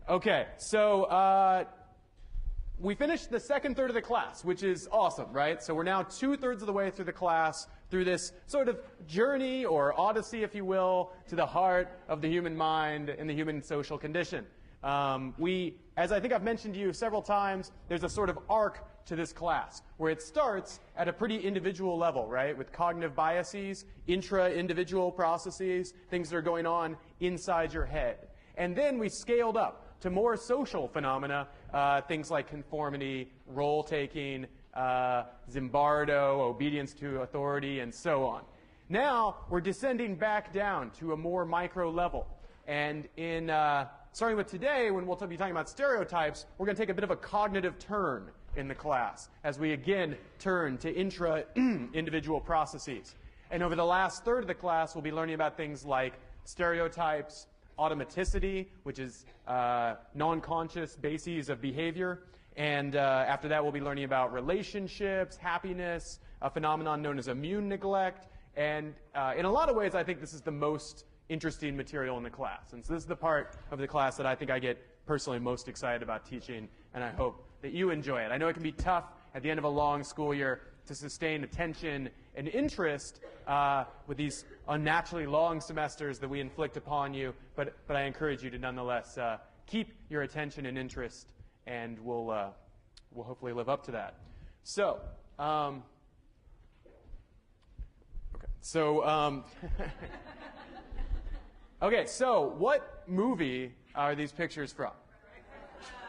Okay, so we finished the second third of the class, which is awesome, right? So we're now 2/3 of the way through the class, through this sort of journey or odyssey, if you will, to the heart of the human mind and the human social condition. As I think I've mentioned to you several times, there's a sort of arc to this class where it starts at a pretty individual level, right? With cognitive biases, intra-individual processes, things that are going on inside your head. And then we scaled up to more social phenomena, things like conformity, role-taking, Zimbardo, obedience to authority, and so on. Now we're descending back down to a more micro level. And starting with today, when we'll be talking about stereotypes, we're going to take a bit of a cognitive turn in the class as we again turn to intra-individual processes. And over the last third of the class, we'll be learning about things like stereotypes, automaticity, which is non-conscious bases of behavior. And after that, we'll be learning about relationships, happiness, a phenomenon known as immune neglect. And in a lot of ways, I think this is the most interesting material in the class. And so this is the part of the class that I think I get personally most excited about teaching, and I hope that you enjoy it. I know it can be tough at the end of a long school year to sustain attention and interest with these unnaturally long semesters that we inflict upon you, but I encourage you to nonetheless keep your attention and interest, and we'll hopefully live up to that. So, okay, so what movie are these pictures from?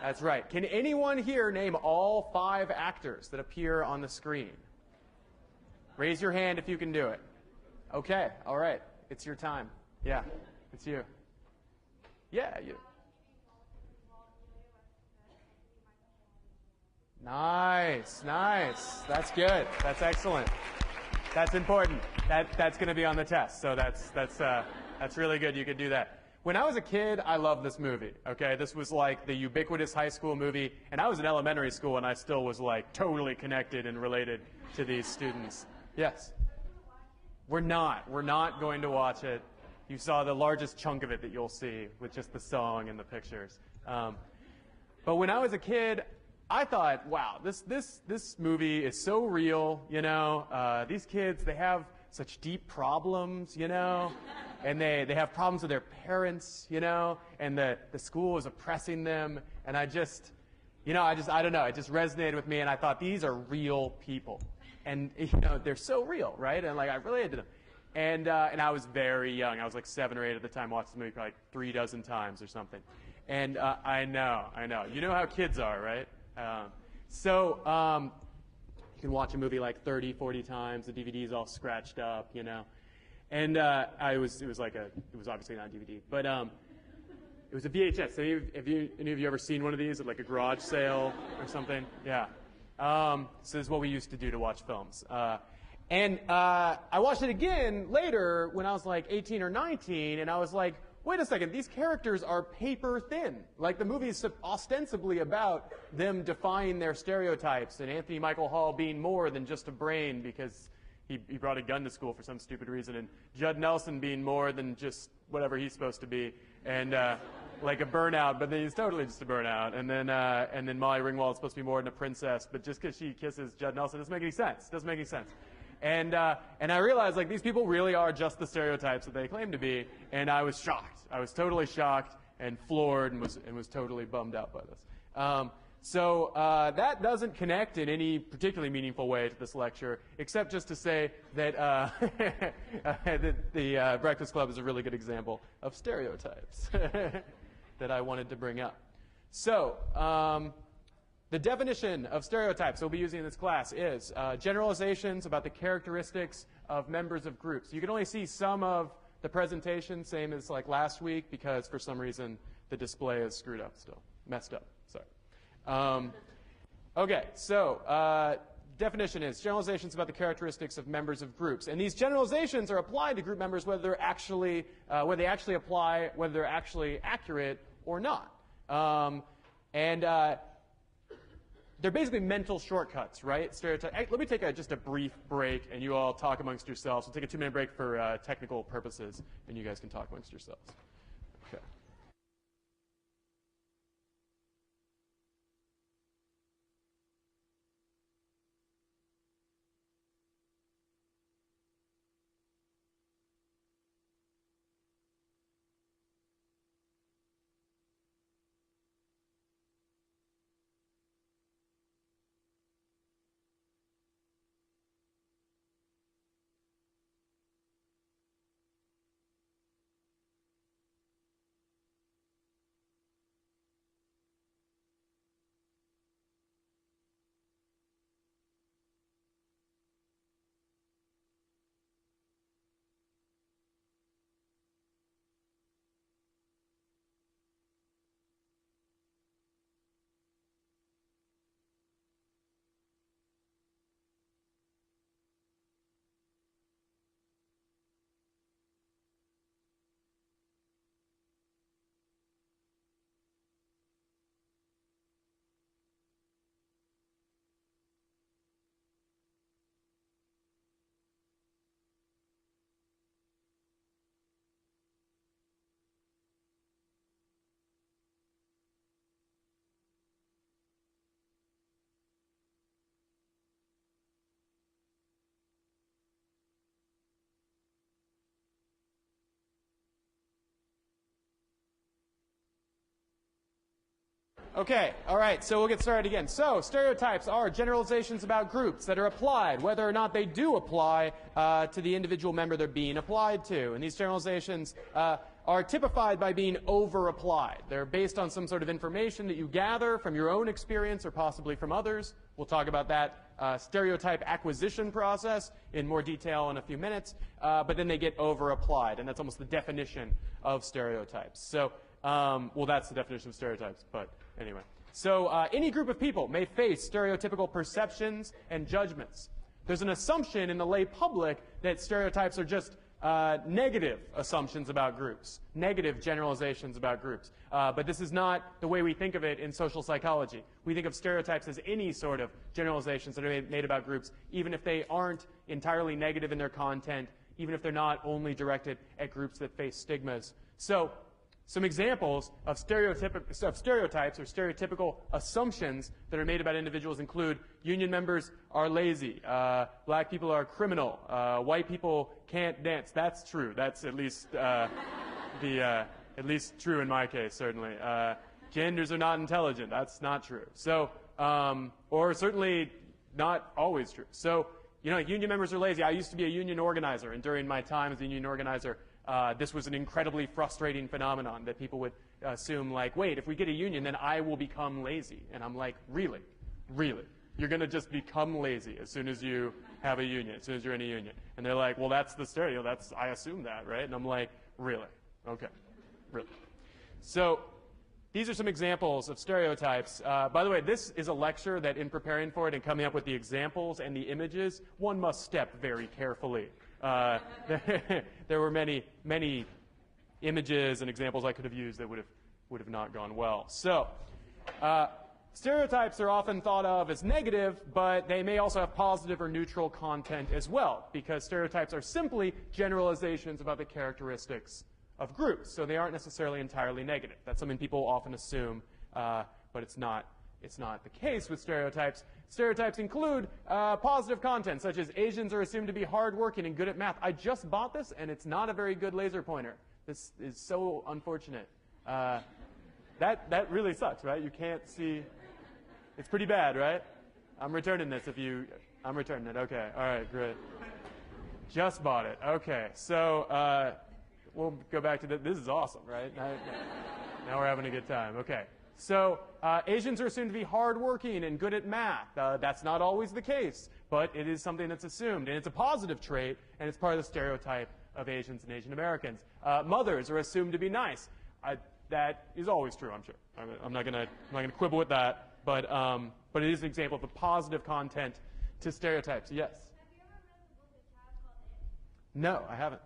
That's right. Can anyone here name all 5 actors that appear on the screen? Raise your hand if you can do it. Okay, all right. It's your time. Yeah, it's you. Yeah, you. Nice, nice. That's good. That's excellent. That's important. That's going to be on the test, so that's really good. You could do that. When I was a kid, I loved this movie, okay? This was like the ubiquitous high school movie, and I was in elementary school, and I still was like totally connected and related to these students. Yes? We're not going to watch it. You saw the largest chunk of it that you'll see with just the song and the pictures. But when I was a kid, I thought, wow, this movie is so real, you know? These kids, they have such deep problems, you know? And they have problems with their parents, you know, and the school is oppressing them. And I don't know, it just resonated with me, and I thought, these are real people. And, you know, they're so real, right? And, like, I related to them. And I was very young. I was, like, 7 or 8 at the time, watched the movie like 3 dozen times or something. And I know. You know how kids are, right? You can watch a movie like 30, 40 times. The DVD's all scratched up, you know. And it was obviously not a DVD, but it was a VHS. So any of you ever seen one of these at like a garage sale or something? Yeah. So this is what we used to do to watch films. And I watched it again later when I was like 18 or 19, and I was like, wait a second, these characters are paper thin. Like, the movie's ostensibly about them defying their stereotypes, and Anthony Michael Hall being more than just a brain because he brought a gun to school for some stupid reason, and Judd Nelson being more than just whatever he's supposed to be, and like a burnout, but then he's totally just a burnout. And then Molly Ringwald's supposed to be more than a princess, but just because she kisses Judd Nelson doesn't make any sense. Doesn't make any sense. And I realized, like, these people really are just the stereotypes that they claim to be, and I was shocked. I was totally shocked and floored and was totally bummed out by this. So that doesn't connect in any particularly meaningful way to this lecture, except just to say that, that the Breakfast Club is a really good example of stereotypes that I wanted to bring up. So the definition of stereotypes we'll be using in this class is generalizations about the characteristics of members of groups. You can only see some of the presentation, same as like last week, because for some reason the display is screwed up still, messed up. Sorry. Okay, so definition is generalizations about the characteristics of members of groups, and these generalizations are applied to group members whether they actually apply, whether they're actually accurate or not, and they're basically mental shortcuts, right? Stereotype. Hey, let me take just a brief break, and you all talk amongst yourselves. We'll take a 2-minute break for technical purposes, and you guys can talk amongst yourselves. Okay. Okay, all right, so we'll get started again. So, stereotypes are generalizations about groups that are applied, whether or not they do apply to the individual member they're being applied to. And these generalizations are typified by being over-applied. They're based on some sort of information that you gather from your own experience or possibly from others. We'll talk about that stereotype acquisition process in more detail in a few minutes, but then they get over-applied, and that's almost the definition of stereotypes. So, well, that's the definition of stereotypes, but anyway. So any group of people may face stereotypical perceptions and judgments. There's an assumption in the lay public that stereotypes are just negative assumptions about groups, negative generalizations about groups. But this is not the way we think of it in social psychology. We think of stereotypes as any sort of generalizations that are made about groups, even if they aren't entirely negative in their content, even if they're not only directed at groups that face stigmas. So, some examples of stereotypes or stereotypical assumptions that are made about individuals include union members are lazy, black people are criminal, white people can't dance. That's true. That's at least at least true in my case, certainly. Genders are not intelligent. That's not true. So, or certainly not always true. So, you know, union members are lazy. I used to be a union organizer, and during my time as a union organizer, this was an incredibly frustrating phenomenon that people would assume, like, wait, if we get a union, then I will become lazy. And I'm like, really? Really? You're going to just become lazy as soon as you have a union, as soon as you're in a union. And they're like, well, that's the stereo. I assume that, right? And I'm like, really? Okay. Really? So these are some examples of stereotypes. By the way, this is a lecture that in preparing for it and coming up with the examples and the images, one must step very carefully. There were many images and examples I could have used that would have not gone well. So, stereotypes are often thought of as negative, but they may also have positive or neutral content as well, because stereotypes are simply generalizations about the characteristics of groups. So they aren't necessarily entirely negative. That's something people often assume, but it's not the case with stereotypes. Stereotypes include positive content, such as Asians are assumed to be hardworking and good at math. I just bought this, and it's not a very good laser pointer. This is so unfortunate. That really sucks, right? You can't see. It's pretty bad, right? I'm returning this I'm returning it. Okay. All right, great. Just bought it. Okay. So we'll go back to this is awesome, right? Now we're having a good time. Okay. So Asians are assumed to be hardworking and good at math. That's not always the case, but it is something that's assumed. And it's a positive trait, and it's part of the stereotype of Asians and Asian Americans. Mothers are assumed to be nice. That is always true, I'm sure. I'm not going to quibble with that, but it is an example of the positive content to stereotypes. Yes? Have you ever read the book A Child Called It? No, I haven't.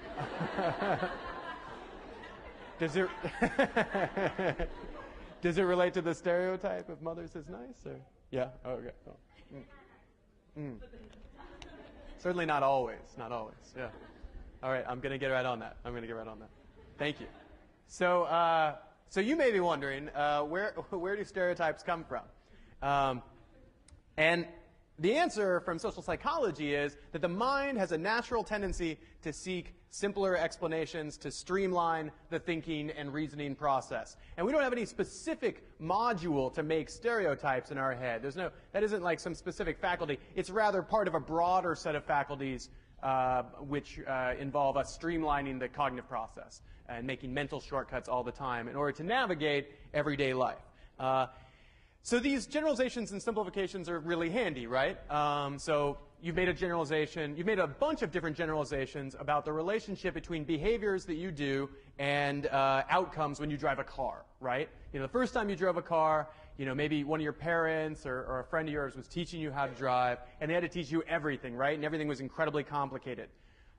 Oh, you should read it. Does it relate to the stereotype of mothers as nice? Or? Yeah? Oh, okay. Oh. Certainly not always. Not always. Yeah. All right. I'm going to get right on that. Thank you. So, so you may be wondering, where do stereotypes come from? And the answer from social psychology is that the mind has a natural tendency to seek simpler explanations, to streamline the thinking and reasoning process. And we don't have any specific module to make stereotypes in our head. That isn't like some specific faculty. It's rather part of a broader set of faculties which involve us streamlining the cognitive process and making mental shortcuts all the time in order to navigate everyday life. So these generalizations and simplifications are really handy, right? So you've made a generalization. You've made a bunch of different generalizations about the relationship between behaviors that you do and outcomes when you drive a car, right? You know, the first time you drove a car, you know, maybe one of your parents or a friend of yours was teaching you how to drive, and they had to teach you everything, right? And everything was incredibly complicated.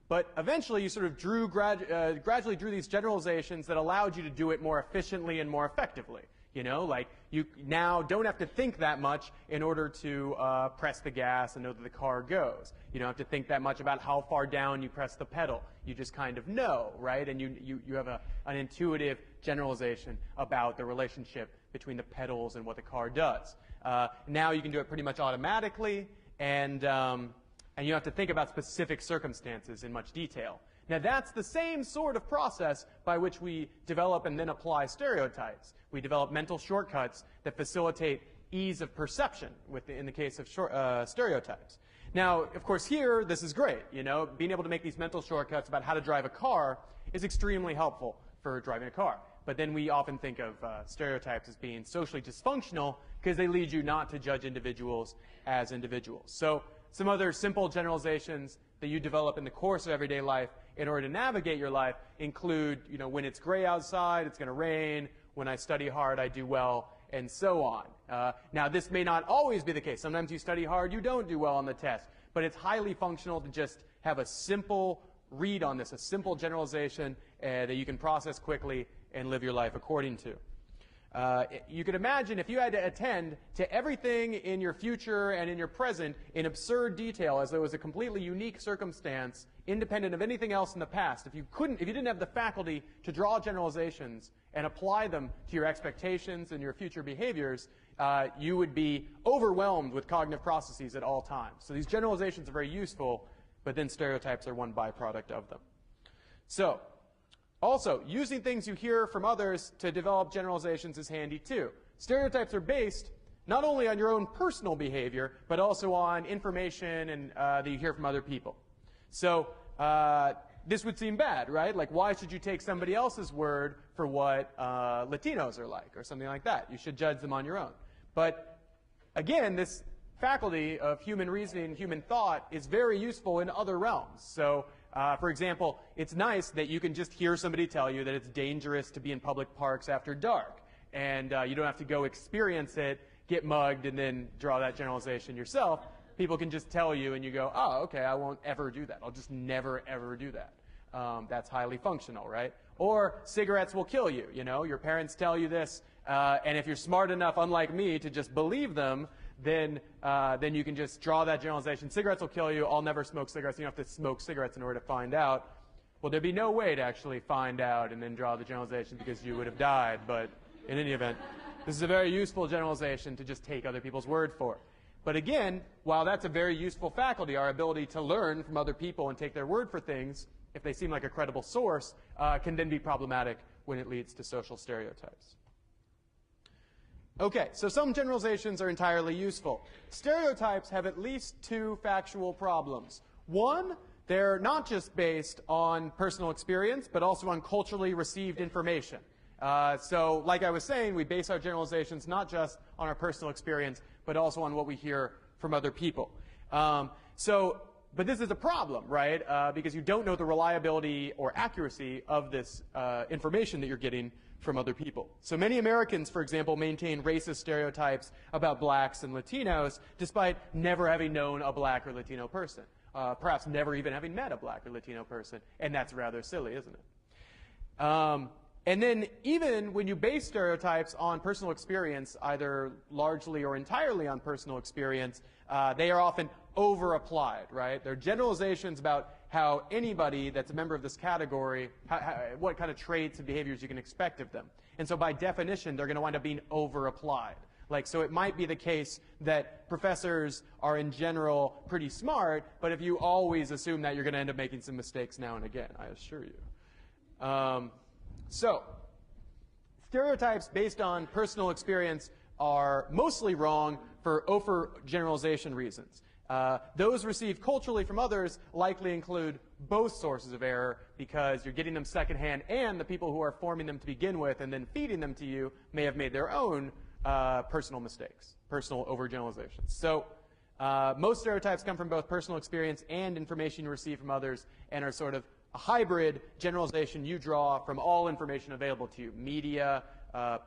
But eventually, you sort of gradually drew these generalizations that allowed you to do it more efficiently and more effectively. You know, like you now don't have to think that much in order to press the gas and know that the car goes. You don't have to think that much about how far down you press the pedal. You just kind of know, right? And you have an intuitive generalization about the relationship between the pedals and what the car does. Now you can do it pretty much automatically, and you don't have to think about specific circumstances in much detail. Now that's the same sort of process by which we develop and then apply stereotypes. We develop mental shortcuts that facilitate ease of perception in the case of stereotypes. Now, of course, here, this is great. You know, being able to make these mental shortcuts about how to drive a car is extremely helpful for driving a car. But then we often think of stereotypes as being socially dysfunctional because they lead you not to judge individuals as individuals. So some other simple generalizations that you develop in the course of everyday life in order to navigate your life include, you know, when it's gray outside, it's going to rain. When I study hard, I do well, and so on. Now, this may not always be the case. Sometimes you study hard, you don't do well on the test. But it's highly functional to just have a simple read on this, a simple generalization that you can process quickly and live your life according to. You could imagine if you had to attend to everything in your future and in your present in absurd detail as though it was a completely unique circumstance, independent of anything else in the past. If you didn't have the faculty to draw generalizations and apply them to your expectations and your future behaviors, you would be overwhelmed with cognitive processes at all times. So these generalizations are very useful, but then stereotypes are one byproduct of them. So, also, using things you hear from others to develop generalizations is handy too. Stereotypes are based not only on your own personal behavior, but also on information that you hear from other people. So this would seem bad, right? Like, why should you take somebody else's word for what Latinos are like, or something like that? You should judge them on your own. But again, this faculty of human reasoning and human thought is very useful in other realms. So for example, it's nice that you can just hear somebody tell you that it's dangerous to be in public parks after dark. And you don't have to go experience it, get mugged, and then draw that generalization yourself. People can just tell you, and you go, oh, okay, I won't ever do that. I'll just never, ever do that. That's highly functional, right? Or cigarettes will kill you. You know, your parents tell you this, and if you're smart enough, unlike me, to just believe them, then you can just draw that generalization. Cigarettes will kill you. I'll never smoke cigarettes. You don't have to smoke cigarettes in order to find out. Well, there'd be no way to actually find out and then draw the generalization because you would have died. But in any event, this is a very useful generalization to just take other people's word for. But again, while that's a very useful faculty, our ability to learn from other people and take their word for things, if they seem like a credible source, can then be problematic when it leads to social stereotypes. Okay, so some generalizations are entirely useful. Stereotypes have at least two factual problems. One, they're not just based on personal experience, but also on culturally received information. So, like I was saying, we base our generalizations not just on our personal experience, but also on what we hear from other people. But this is a problem, right? Because you don't know the reliability or accuracy of this information that you're getting from other people. So many Americans, for example, maintain racist stereotypes about blacks and Latinos, despite never having known a black or Latino person. Perhaps never even having met a black or Latino person. And that's rather silly, isn't it? And then even when you base stereotypes on personal experience, either largely or entirely on personal experience, they are often over-applied, right? They're generalizations about how anybody that's a member of this category, what kind of traits and behaviors you can expect of them. And so by definition, they're going to wind up being over-applied. Like, so it might be the case that professors are in general pretty smart, but if you always assume that, you're going to end up making some mistakes now and again, I assure you. So, stereotypes based on personal experience are mostly wrong for overgeneralization reasons. Those received culturally from others likely include both sources of error because you're getting them secondhand, and the people who are forming them to begin with and then feeding them to you may have made their own personal mistakes, personal overgeneralizations. So most stereotypes come from both personal experience and information you receive from others and are sort of a hybrid generalization you draw from all information available to you, media,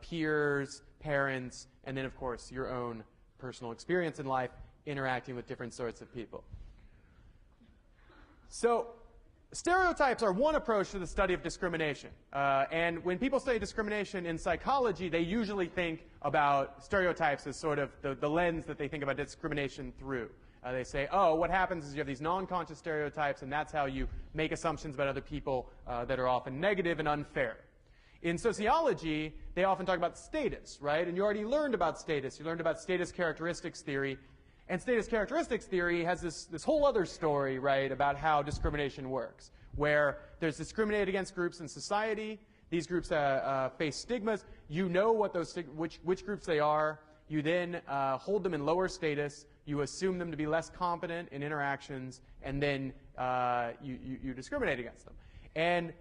peers, parents, and then, of course, your own personal experience in life interacting with different sorts of people. So stereotypes are one approach to the study of discrimination. And when people study discrimination in psychology, they usually think about stereotypes as sort of the lens that they think about discrimination through. They say, oh, what happens is you have these non-conscious stereotypes, and that's how you make assumptions about other people that are often negative and unfair. In sociology, they often talk about status, right? And you already learned about status. You learned about status characteristics theory. And status characteristics theory has this whole other story, right, about how discrimination works, where there's discriminated against groups in society. These groups face stigmas. You know what those which groups they are. You then hold them in lower status. You assume them to be less competent in interactions, and then you discriminate against them. And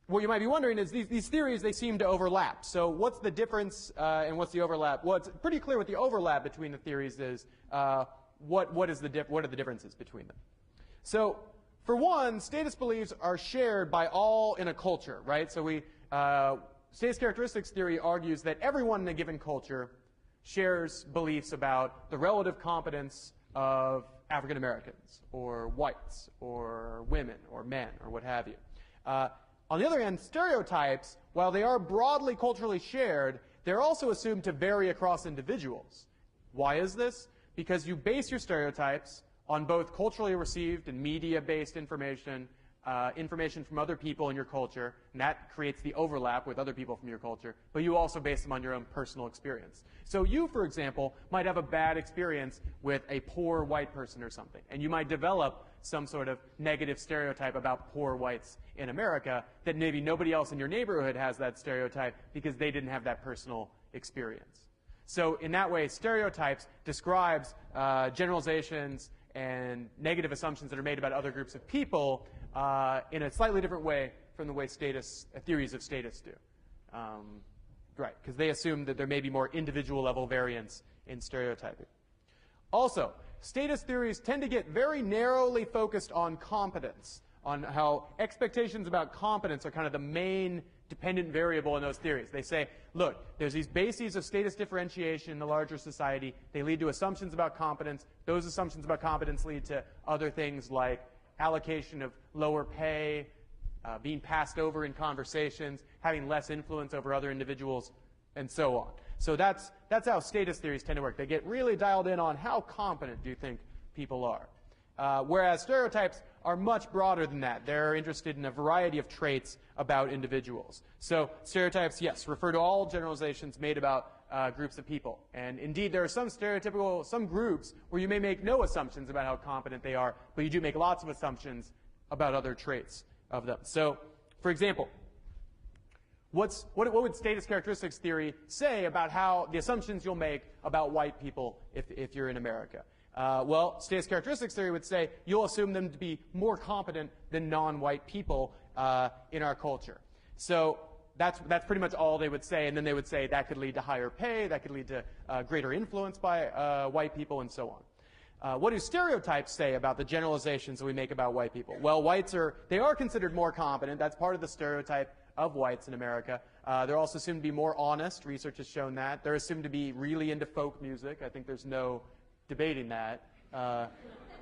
what you might be wondering is these theories, they seem to overlap. So what's the difference and what's the overlap? Well, it's pretty clear what the overlap between the theories is. What are the differences between them? So for one, status beliefs are shared by all in a culture, right? So status characteristics theory argues that everyone in a given culture shares beliefs about the relative competence of African Americans or whites or women or men or what have you. On the other hand, stereotypes, while they are broadly culturally shared, they're also assumed to vary across individuals. Why is this? Because you base your stereotypes on both culturally received and media-based information, information from other people in your culture, and that creates the overlap with other people from your culture, but you also base them on your own personal experience. So you, for example, might have a bad experience with a poor white person or something, and you might develop some sort of negative stereotype about poor whites in America that maybe nobody else in your neighborhood has that stereotype because they didn't have that personal experience. So in that way, stereotypes describes generalizations and negative assumptions that are made about other groups of people in a slightly different way from the way theories of status do. Right, because they assume that there may be more individual level variance in stereotyping. Also, status theories tend to get very narrowly focused on competence, on how expectations about competence are kind of the main dependent variable in those theories. They say, look, there's these bases of status differentiation in the larger society. They lead to assumptions about competence. Those assumptions about competence lead to other things like allocation of lower pay, being passed over in conversations, having less influence over other individuals, and so on. So that's how status theories tend to work. They get really dialed in on how competent do you think people are. Whereas stereotypes are much broader than that. They're interested in a variety of traits about individuals. So stereotypes, yes, refer to all generalizations made about groups of people. And indeed, there are some groups where you may make no assumptions about how competent they are, but you do make lots of assumptions about other traits of them. So, for example, what would status characteristics theory say about how the assumptions you'll make about white people if you're in America? Well, status characteristics theory would say you'll assume them to be more competent than non-white people in our culture. So that's pretty much all they would say, and then they would say that could lead to higher pay, that could lead to greater influence by white people, and so on. What do stereotypes say about the generalizations that we make about white people? Well, they are considered more competent. That's part of the stereotype of whites in America. They're also assumed to be more honest. Research has shown that. They're assumed to be really into folk music. I think there's no debating that.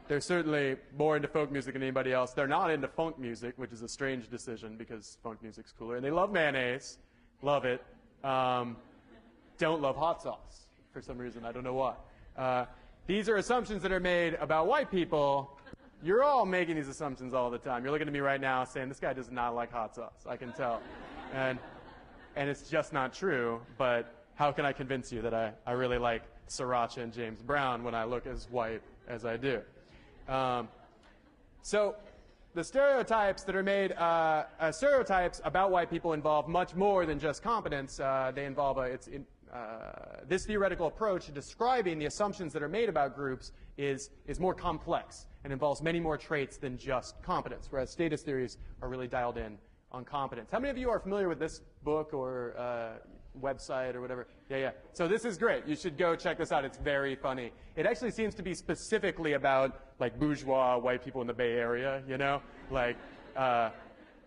They're certainly more into folk music than anybody else. They're not into funk music, which is a strange decision because funk music's cooler. And they love mayonnaise. Love it. Don't love hot sauce for some reason. I don't know why. These are assumptions that are made about white people. You're all making these assumptions all the time. You're looking at me right now saying, this guy does not like hot sauce. I can tell. And it's just not true, but how can I convince you that I really like Sriracha and James Brown when I look as white as I do? So the stereotypes that are made, stereotypes about white people involve much more than just competence. They involve this theoretical approach to describing the assumptions that are made about groups is more complex and involves many more traits than just competence, whereas status theories are really dialed in on competence. How many of you are familiar with this book or website or whatever? Yeah. So this is great. You should go check this out. It's very funny. It actually seems to be specifically about like bourgeois white people in the Bay Area, you know? Like, and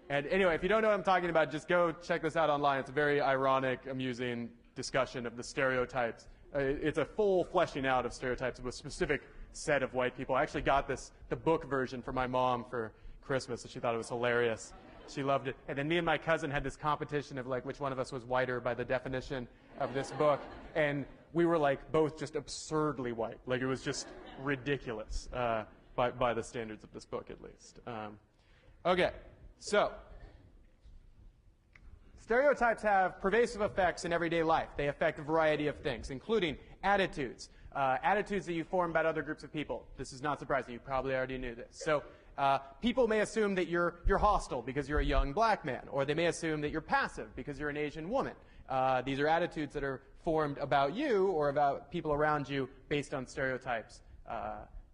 anyway, if you don't know what I'm talking about, just go check this out online. It's a very ironic, amusing discussion of the stereotypes. It's a full fleshing out of stereotypes of a specific set of white people. I actually got the book version for my mom for Christmas, and she thought it was hilarious. She loved it. And then me and my cousin had this competition of like which one of us was whiter by the definition of this book. And we were like both just absurdly white. Like it was just ridiculous by the standards of this book at least. Okay, so stereotypes have pervasive effects in everyday life. They affect a variety of things, including attitudes. Attitudes that you form about other groups of people. This is not surprising. You probably already knew this. So People may assume that you're hostile because you're a young black man, or they may assume that you're passive because you're an Asian woman. These are attitudes that are formed about you or about people around you based on stereotypes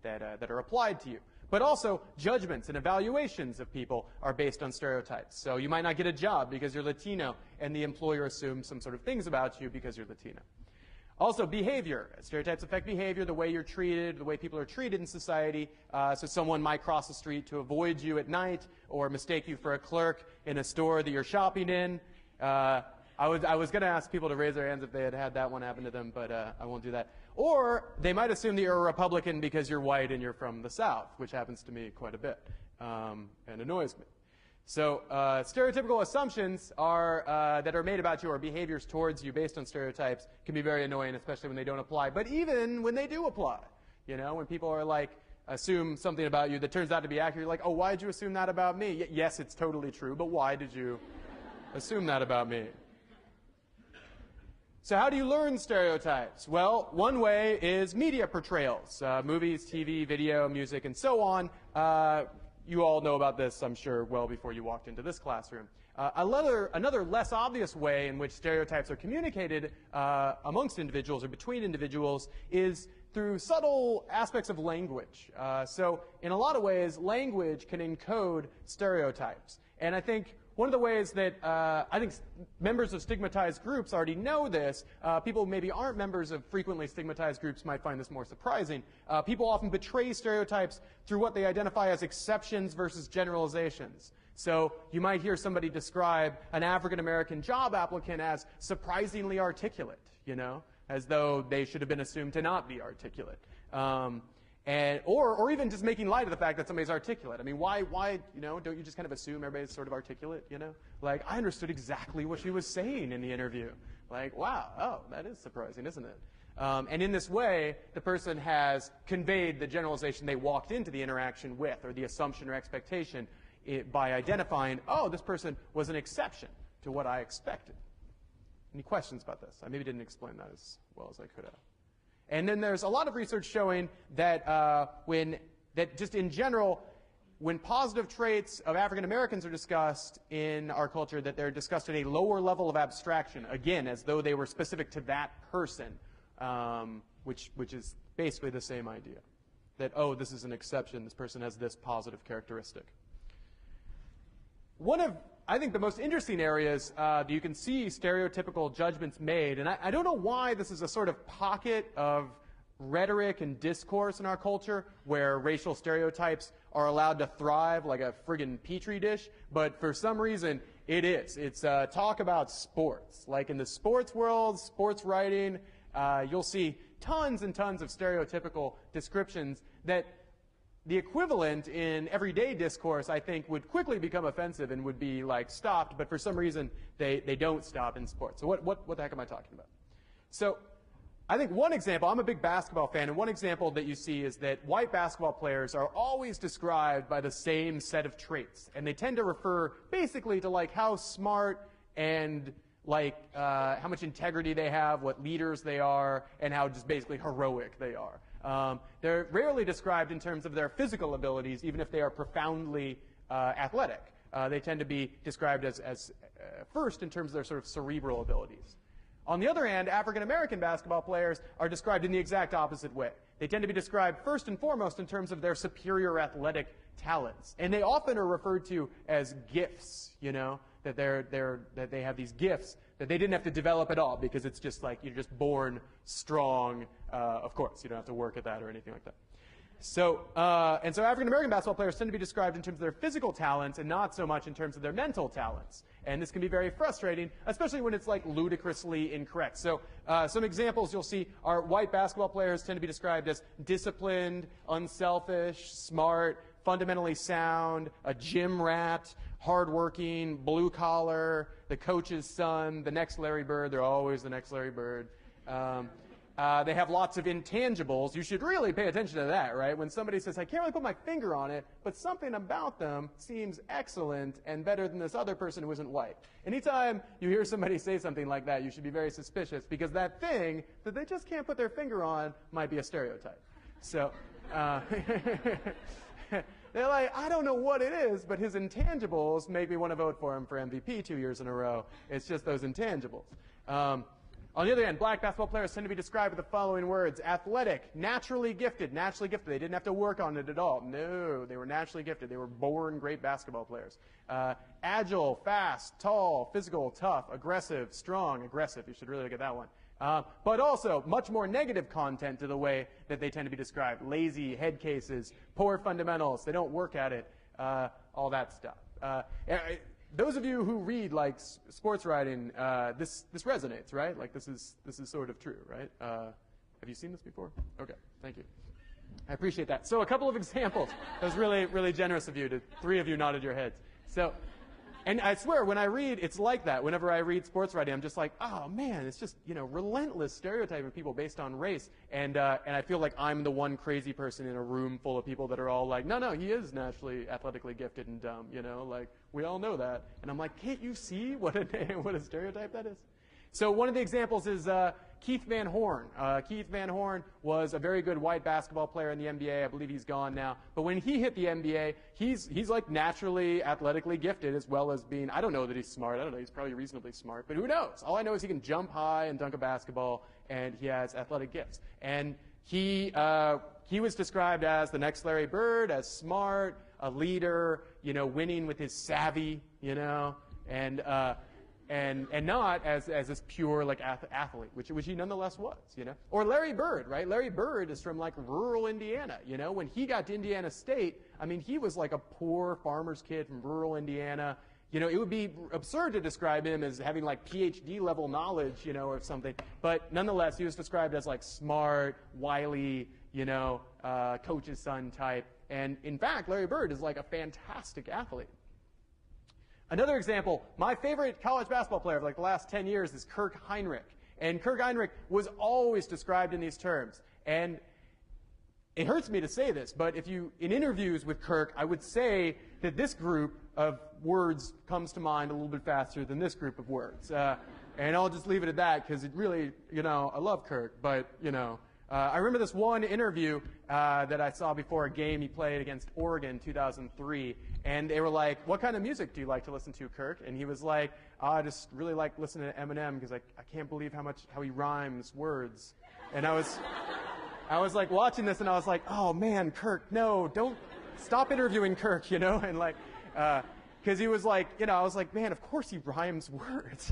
that are applied to you. But also, judgments and evaluations of people are based on stereotypes. So you might not get a job because you're Latino, and the employer assumes some sort of things about you because you're Latino. Also, behavior. Stereotypes affect behavior, the way you're treated, the way people are treated in society. So someone might cross the street to avoid you at night or mistake you for a clerk in a store that you're shopping in. I was going to ask people to raise their hands if they had that one happen to them, but I won't do that. Or they might assume that you're a Republican because you're white and you're from the South, which happens to me quite a bit and annoys me. So stereotypical assumptions that are made about you or behaviors towards you based on stereotypes can be very annoying, especially when they don't apply. But even when they do apply, when people are like, assume something about you that turns out to be accurate, you're like, oh, why did you assume that about me? Yes, it's totally true, but why did you assume that about me? So how do you learn stereotypes? Well, one way is media portrayals, movies, TV, video, music, and so on. You all know about this, I'm sure, well before you walked into this classroom. Another less obvious way in which stereotypes are communicated amongst individuals or between individuals is through subtle aspects of language. So in a lot of ways, language can encode stereotypes. And I think one of the ways that I think members of stigmatized groups already know this, people who maybe aren't members of frequently stigmatized groups might find this more surprising. People often betray stereotypes through what they identify as exceptions versus generalizations. So you might hear somebody describe an African-American job applicant as surprisingly articulate, as though they should have been assumed to not be articulate. Or even just making light of the fact that somebody's articulate. I mean, why, don't you just kind of assume everybody's sort of articulate, Like, I understood exactly what she was saying in the interview. Like, wow, oh, that is surprising, isn't it? And in this way, the person has conveyed the generalization they walked into the interaction with, or the assumption or expectation, by identifying, oh, this person was an exception to what I expected. Any questions about this? I maybe didn't explain that as well as I could have. And then there's a lot of research showing that just in general, when positive traits of African Americans are discussed in our culture, that they're discussed at a lower level of abstraction, again, as though they were specific to that person, which is basically the same idea. That, oh, this is an exception, this person has this positive characteristic. One of, I think, the most interesting areas that you can see stereotypical judgments made, and I don't know why this is a sort of pocket of rhetoric and discourse in our culture where racial stereotypes are allowed to thrive like a friggin' petri dish, but for some reason it is. It's talk about sports. Like in the sports world, sports writing, you'll see tons and tons of stereotypical descriptions that the equivalent in everyday discourse, I think, would quickly become offensive and would be, like, stopped, but for some reason, they don't stop in sports. So what the heck am I talking about? So I think one example, I'm a big basketball fan, and one example that you see is that white basketball players are always described by the same set of traits, and they tend to refer basically to, like, how smart and, like, how much integrity they have, what leaders they are, and how just basically heroic they are. They're rarely described in terms of their physical abilities, even if they are profoundly athletic. They tend to be described as first in terms of their sort of cerebral abilities. On the other hand, African-American basketball players are described in the exact opposite way. They tend to be described first and foremost in terms of their superior athletic talents. And they often are referred to as gifts, that they have these gifts that they didn't have to develop at all because it's just like you're just born strong. Of course, you don't have to work at that or anything like that. So African-American basketball players tend to be described in terms of their physical talents and not so much in terms of their mental talents. And this can be very frustrating, especially when it's like ludicrously incorrect. So some examples you'll see are white basketball players tend to be described as disciplined, unselfish, smart, fundamentally sound, a gym rat, hardworking, blue collar, the coach's son, the next Larry Bird. They're always the next Larry Bird. They have lots of intangibles. You should really pay attention to that, right? When somebody says, I can't really put my finger on it, but something about them seems excellent and better than this other person who isn't white. Anytime you hear somebody say something like that, you should be very suspicious because that thing that they just can't put their finger on might be a stereotype. So, They're like, I don't know what it is, but his intangibles make me want to vote for him for MVP 2 years in a row. It's just those intangibles. On the other hand, black basketball players tend to be described with the following words: athletic, naturally gifted. Naturally gifted. They didn't have to work on it at all. No, they were naturally gifted. They were born great basketball players. Agile, fast, tall, physical, tough, aggressive, strong, aggressive. You should really look at that one. But also much more negative content to the way that they tend to be described. Lazy, head cases, poor fundamentals. They don't work at it. All that stuff. Those of you who read like sports writing, this resonates, right? Like this is sort of true, right? Have you seen this before? Okay, thank you. I appreciate that. So a couple of examples. That was really, really generous of you. 3 of you nodded your heads. So, and I swear, when I read, it's like that. Whenever I read sports writing, I'm just like, oh man, it's just, relentless stereotyping people based on race. And I feel like I'm the one crazy person in a room full of people that are all like, no, he is naturally athletically gifted and dumb, like we all know that. And I'm like, can't you see what a stereotype that is? So one of the examples is Keith Van Horn. Keith Van Horn was a very good white basketball player in the NBA. I believe he's gone now. But when he hit the NBA, he's like naturally athletically gifted, as well as being, I don't know that he's smart. I don't know. He's probably reasonably smart. But who knows? All I know is he can jump high and dunk a basketball, and he has athletic gifts. And he was described as the next Larry Bird, as smart, a leader, winning with his savvy, and not as this pure like athlete, which he nonetheless was, Or Larry Bird, right? Larry Bird is from like rural Indiana, When he got to Indiana State, I mean, he was like a poor farmer's kid from rural Indiana. It would be absurd to describe him as having like PhD level knowledge, or something. But nonetheless, he was described as like smart, wily, coach's son type. And in fact, Larry Bird is like a fantastic athlete. Another example, my favorite college basketball player of like the last 10 years is Kirk Hinrich. And Kirk Hinrich was always described in these terms. And it hurts me to say this, but in interviews with Kirk, I would say that this group of words comes to mind a little bit faster than this group of words. And I'll just leave it at that because it really, I love Kirk, but, I remember this one interview that I saw before a game he played against Oregon in 2003, and they were like, what kind of music do you like to listen to, Kirk? And he was like, I just really like listening to Eminem because I can't believe how he rhymes words. And I was like watching this, and I was like, oh man, Kirk, no, don't stop interviewing Kirk, and like, because he was like, I was like, man, of course he rhymes words,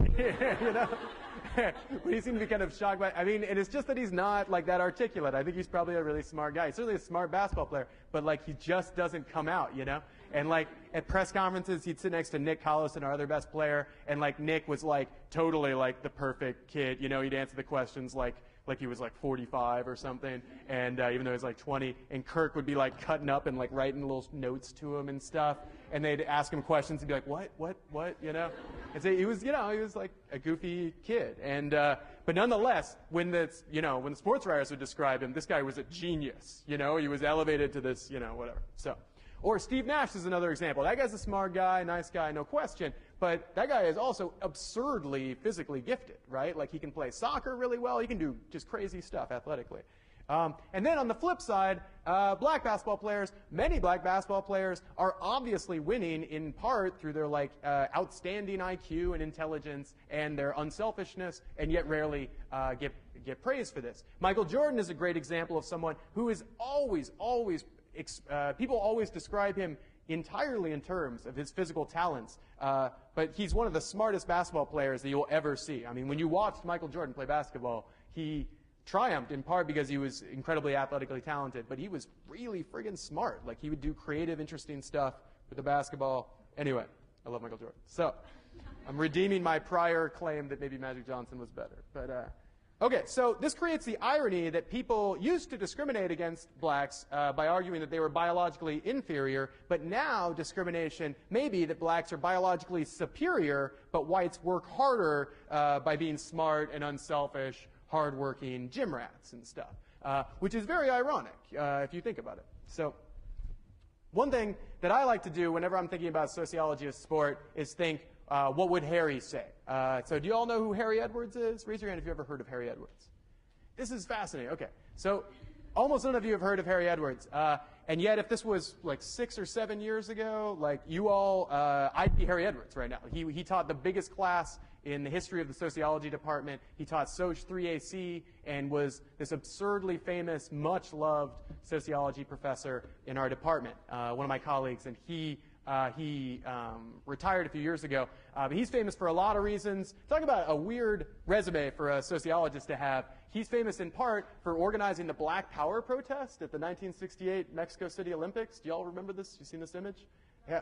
But he seemed to be kind of shocked by it. I mean, and it's just that he's not like that articulate. I think he's probably a really smart guy. He's certainly a smart basketball player, but like he just doesn't come out, And like at press conferences, he'd sit next to Nick Collison, our other best player, and like Nick was like totally like the perfect kid, He'd answer the questions like he was like 45 or something, and even though he was like 20, and Kirk would be like cutting up and like writing little notes to him and stuff, and they'd ask him questions and be like, what, and so he was like a goofy kid, and but nonetheless, when the sports writers would describe him, this guy was a genius, he was elevated to this, whatever. So, or Steve Nash is another example. That guy's a smart guy, nice guy, no question. But that guy is also absurdly physically gifted, right? Like he can play soccer really well. He can do just crazy stuff athletically. And then on the flip side, black basketball players, many black basketball players are obviously winning in part through their like outstanding IQ and intelligence and their unselfishness, and yet rarely get praise for this. Michael Jordan is a great example of someone who is always people always describe him entirely in terms of his physical talents, but he's one of the smartest basketball players that you'll ever see. I mean, when you watched Michael Jordan play basketball, he triumphed in part because he was incredibly athletically talented, but he was really friggin' smart. Like, he would do creative, interesting stuff with the basketball. Anyway, I love Michael Jordan. So, I'm redeeming my prior claim that maybe Magic Johnson was better. But, okay, so this creates the irony that people used to discriminate against blacks by arguing that they were biologically inferior, but now discrimination may be that blacks are biologically superior, but whites work harder by being smart and unselfish, hardworking gym rats and stuff, which is very ironic if you think about it. So one thing that I like to do whenever I'm thinking about sociology of sport is think, what would Harry say? So do you all know who Harry Edwards is? Raise your hand if you've ever heard of Harry Edwards. This is fascinating. Okay. So almost none of you have heard of Harry Edwards. And yet, if this was like 6 or 7 years ago, like you all, I'd be Harry Edwards right now. He taught the biggest class in the history of the sociology department. He taught Soc 3AC and was this absurdly famous, much-loved sociology professor in our department, one of my colleagues. And he retired a few years ago. But he's famous for a lot of reasons. Talk about a weird resume for a sociologist to have. He's famous in part for organizing the Black Power protest at the 1968 Mexico City Olympics. Do you all remember this? You seen this image? Yeah.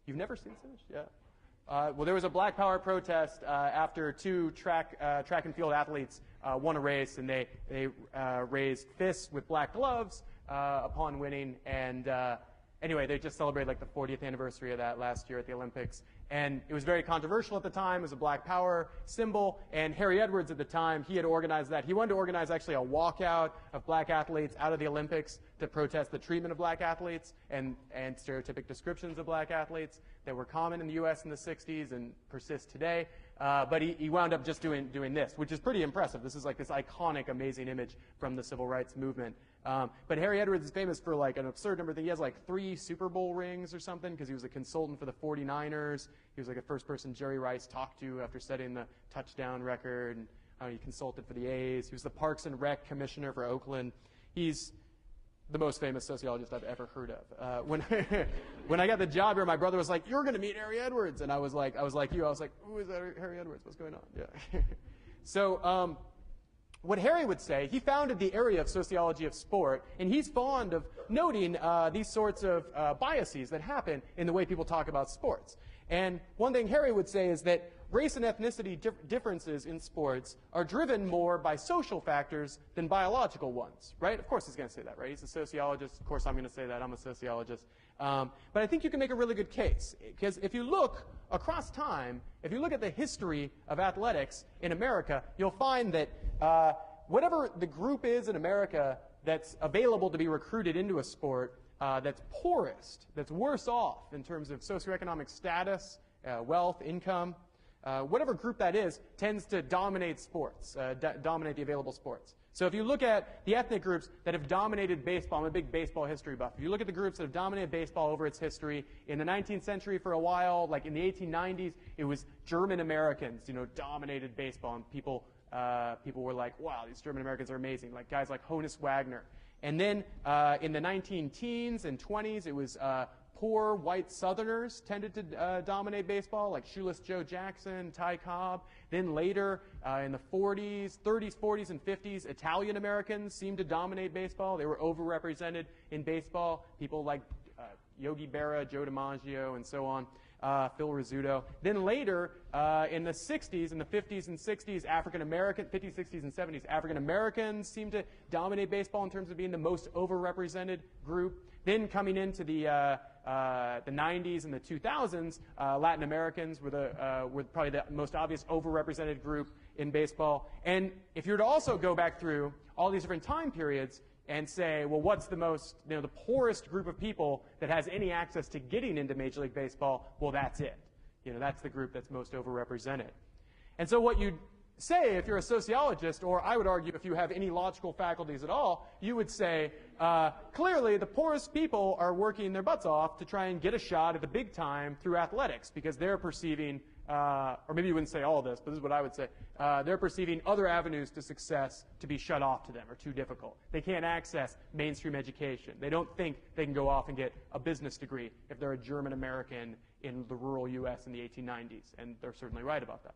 You've never seen this image? Yeah. Well, there was a Black Power protest after two track and field athletes won a race, and they raised fists with black gloves upon winning. And anyway, they just celebrated like the 40th anniversary of that last year at the Olympics. And it was very controversial at the time. It was a Black Power symbol. And Harry Edwards at the time, he had organized that. He wanted to organize actually a walkout of black athletes out of the Olympics to protest the treatment of black athletes and stereotypic descriptions of black athletes that were common in the U.S. in the 60s and persist today. But he wound up just doing this, which is pretty impressive. This is like this iconic, amazing image from the civil rights movement. But Harry Edwards is famous for like an absurd number of things. He has like 3 Super Bowl rings or something because he was a consultant for the 49ers. He was like the first person Jerry Rice talked to after setting the touchdown record. And he consulted for the A's. He was the Parks and Rec commissioner for Oakland. He's the most famous sociologist I've ever heard of. When I got the job here, my brother was like, "You're going to meet Harry Edwards," and I was like you. I was like, "Who is that Harry Edwards? What's going on?" Yeah. So what Harry would say, he founded the area of sociology of sport, and he's fond of noting these sorts of biases that happen in the way people talk about sports. And one thing Harry would say is that race and ethnicity differences in sports are driven more by social factors than biological ones, right? Of course he's going to say that, right? He's a sociologist. Of course I'm going to say that. I'm a sociologist. But I think you can make a really good case. Because if you look across time, if you look at the history of athletics in America, you'll find that whatever the group is in America that's available to be recruited into a sport, that's poorest, that's worse off in terms of socioeconomic status, wealth, income, whatever group that is, tends to dominate sports, dominate the available sports. So if you look at the ethnic groups that have dominated baseball, I'm a big baseball history buff. If you look at the groups that have dominated baseball over its history, in the 19th century for a while, like in the 1890s, it was German Americans, dominated baseball, and people were like, wow, these German Americans are amazing, like guys like Honus Wagner. And then in the 19-teens and 20s, it was poor white Southerners tended to dominate baseball, like Shoeless Joe Jackson, Ty Cobb. Then later, in the 30s, 40s, and 50s, Italian Americans seemed to dominate baseball. They were overrepresented in baseball. People like Yogi Berra, Joe DiMaggio, and so on. Phil Rizzuto. Then later, in the 60s, in the 50s and 60s, 50s, 60s, and 70s, African Americans seemed to dominate baseball in terms of being the most overrepresented group. Then coming into the 90s and the 2000s, Latin Americans were probably the most obvious overrepresented group in baseball. And if you were to also go back through all these different time periods and say, well, what's the most, the poorest group of people that has any access to getting into Major League Baseball? Well, that's it. That's the group that's most overrepresented. And so what you'd say if you're a sociologist, or I would argue if you have any logical faculties at all, you would say, clearly the poorest people are working their butts off to try and get a shot at the big time through athletics because they're perceiving, or maybe you wouldn't say all this, but this is what I would say, they're perceiving other avenues to success to be shut off to them or too difficult. They can't access mainstream education. They don't think they can go off and get a business degree if they're a German American in the rural U.S. in the 1890s, and they're certainly right about that.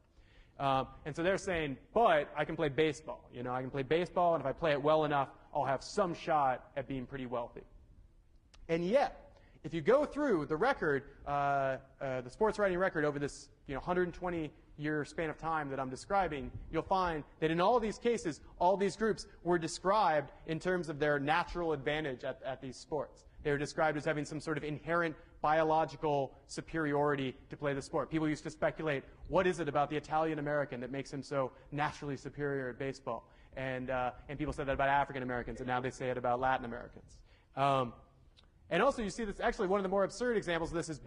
And so they're saying, but I can play baseball. I can play baseball, and if I play it well enough, I'll have some shot at being pretty wealthy. And yet, if you go through the record, the sports writing record over this 120-year span of time that I'm describing, you'll find that in all of these cases, all these groups were described in terms of their natural advantage at these sports. They were described as having some sort of inherent biological superiority to play the sport. People used to speculate, what is it about the Italian American that makes him so naturally superior at baseball? And people said that about African Americans, and now they say it about Latin Americans. And also you see this, actually one of the more absurd examples of this is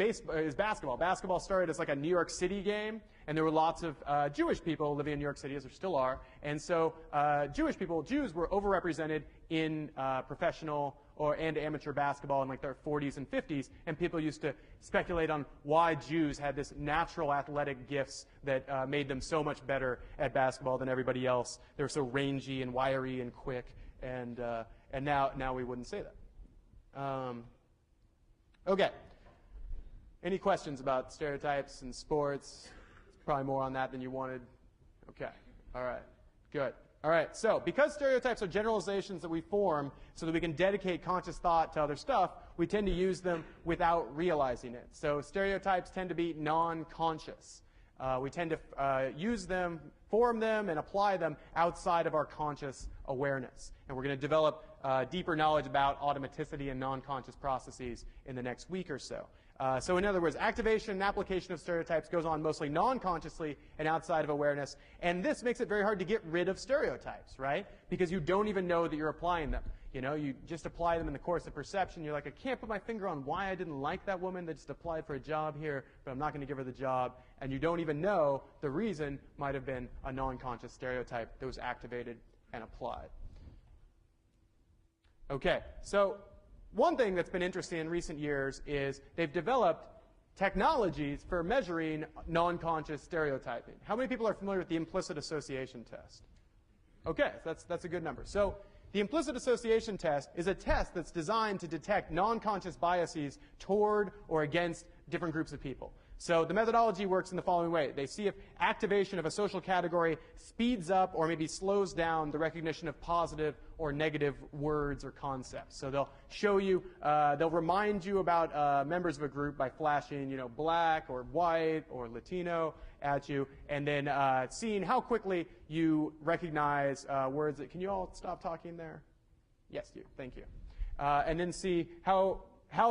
basketball. Basketball started as like a New York City game, and there were lots of Jewish people living in New York City, as there still are. And so Jews were overrepresented in professional and amateur basketball in like their 40s and 50s, and people used to speculate on why Jews had this natural athletic gifts that made them so much better at basketball than everybody else. They were so rangy and wiry and quick, and now we wouldn't say that. Okay. Any questions about stereotypes and sports? Probably more on that than you wanted. Okay. All right. Good. All right. So because stereotypes are generalizations that we form so that we can dedicate conscious thought to other stuff, we tend to use them without realizing it. So stereotypes tend to be non-conscious. We tend to use them, form them, and apply them outside of our conscious awareness. And we're going to develop deeper knowledge about automaticity and non-conscious processes in the next week or so. So in other words, activation and application of stereotypes goes on mostly non-consciously and outside of awareness. And this makes it very hard to get rid of stereotypes, right? Because you don't even know that you're applying them. You know, you just apply them in the course of perception. You're like, I can't put my finger on why I didn't like that woman that just applied for a job here, but I'm not going to give her the job. And you don't even know the reason might have been a non-conscious stereotype that was activated and applied. Okay, so one thing that's been interesting in recent years is they've developed technologies for measuring non-conscious stereotyping. How many people are familiar with the implicit association test? Okay, that's a good number. So the implicit association test is a test that's designed to detect non-conscious biases toward or against different groups of people. So the methodology works in the following way. They see if activation of a social category speeds up or maybe slows down the recognition of positive or negative words or concepts. So they'll show you, they'll remind you about members of a group by flashing, you know, black or white or Latino at you, and then seeing how quickly you recognize words that, can you all stop talking there? Yes, you. Thank you. And then see how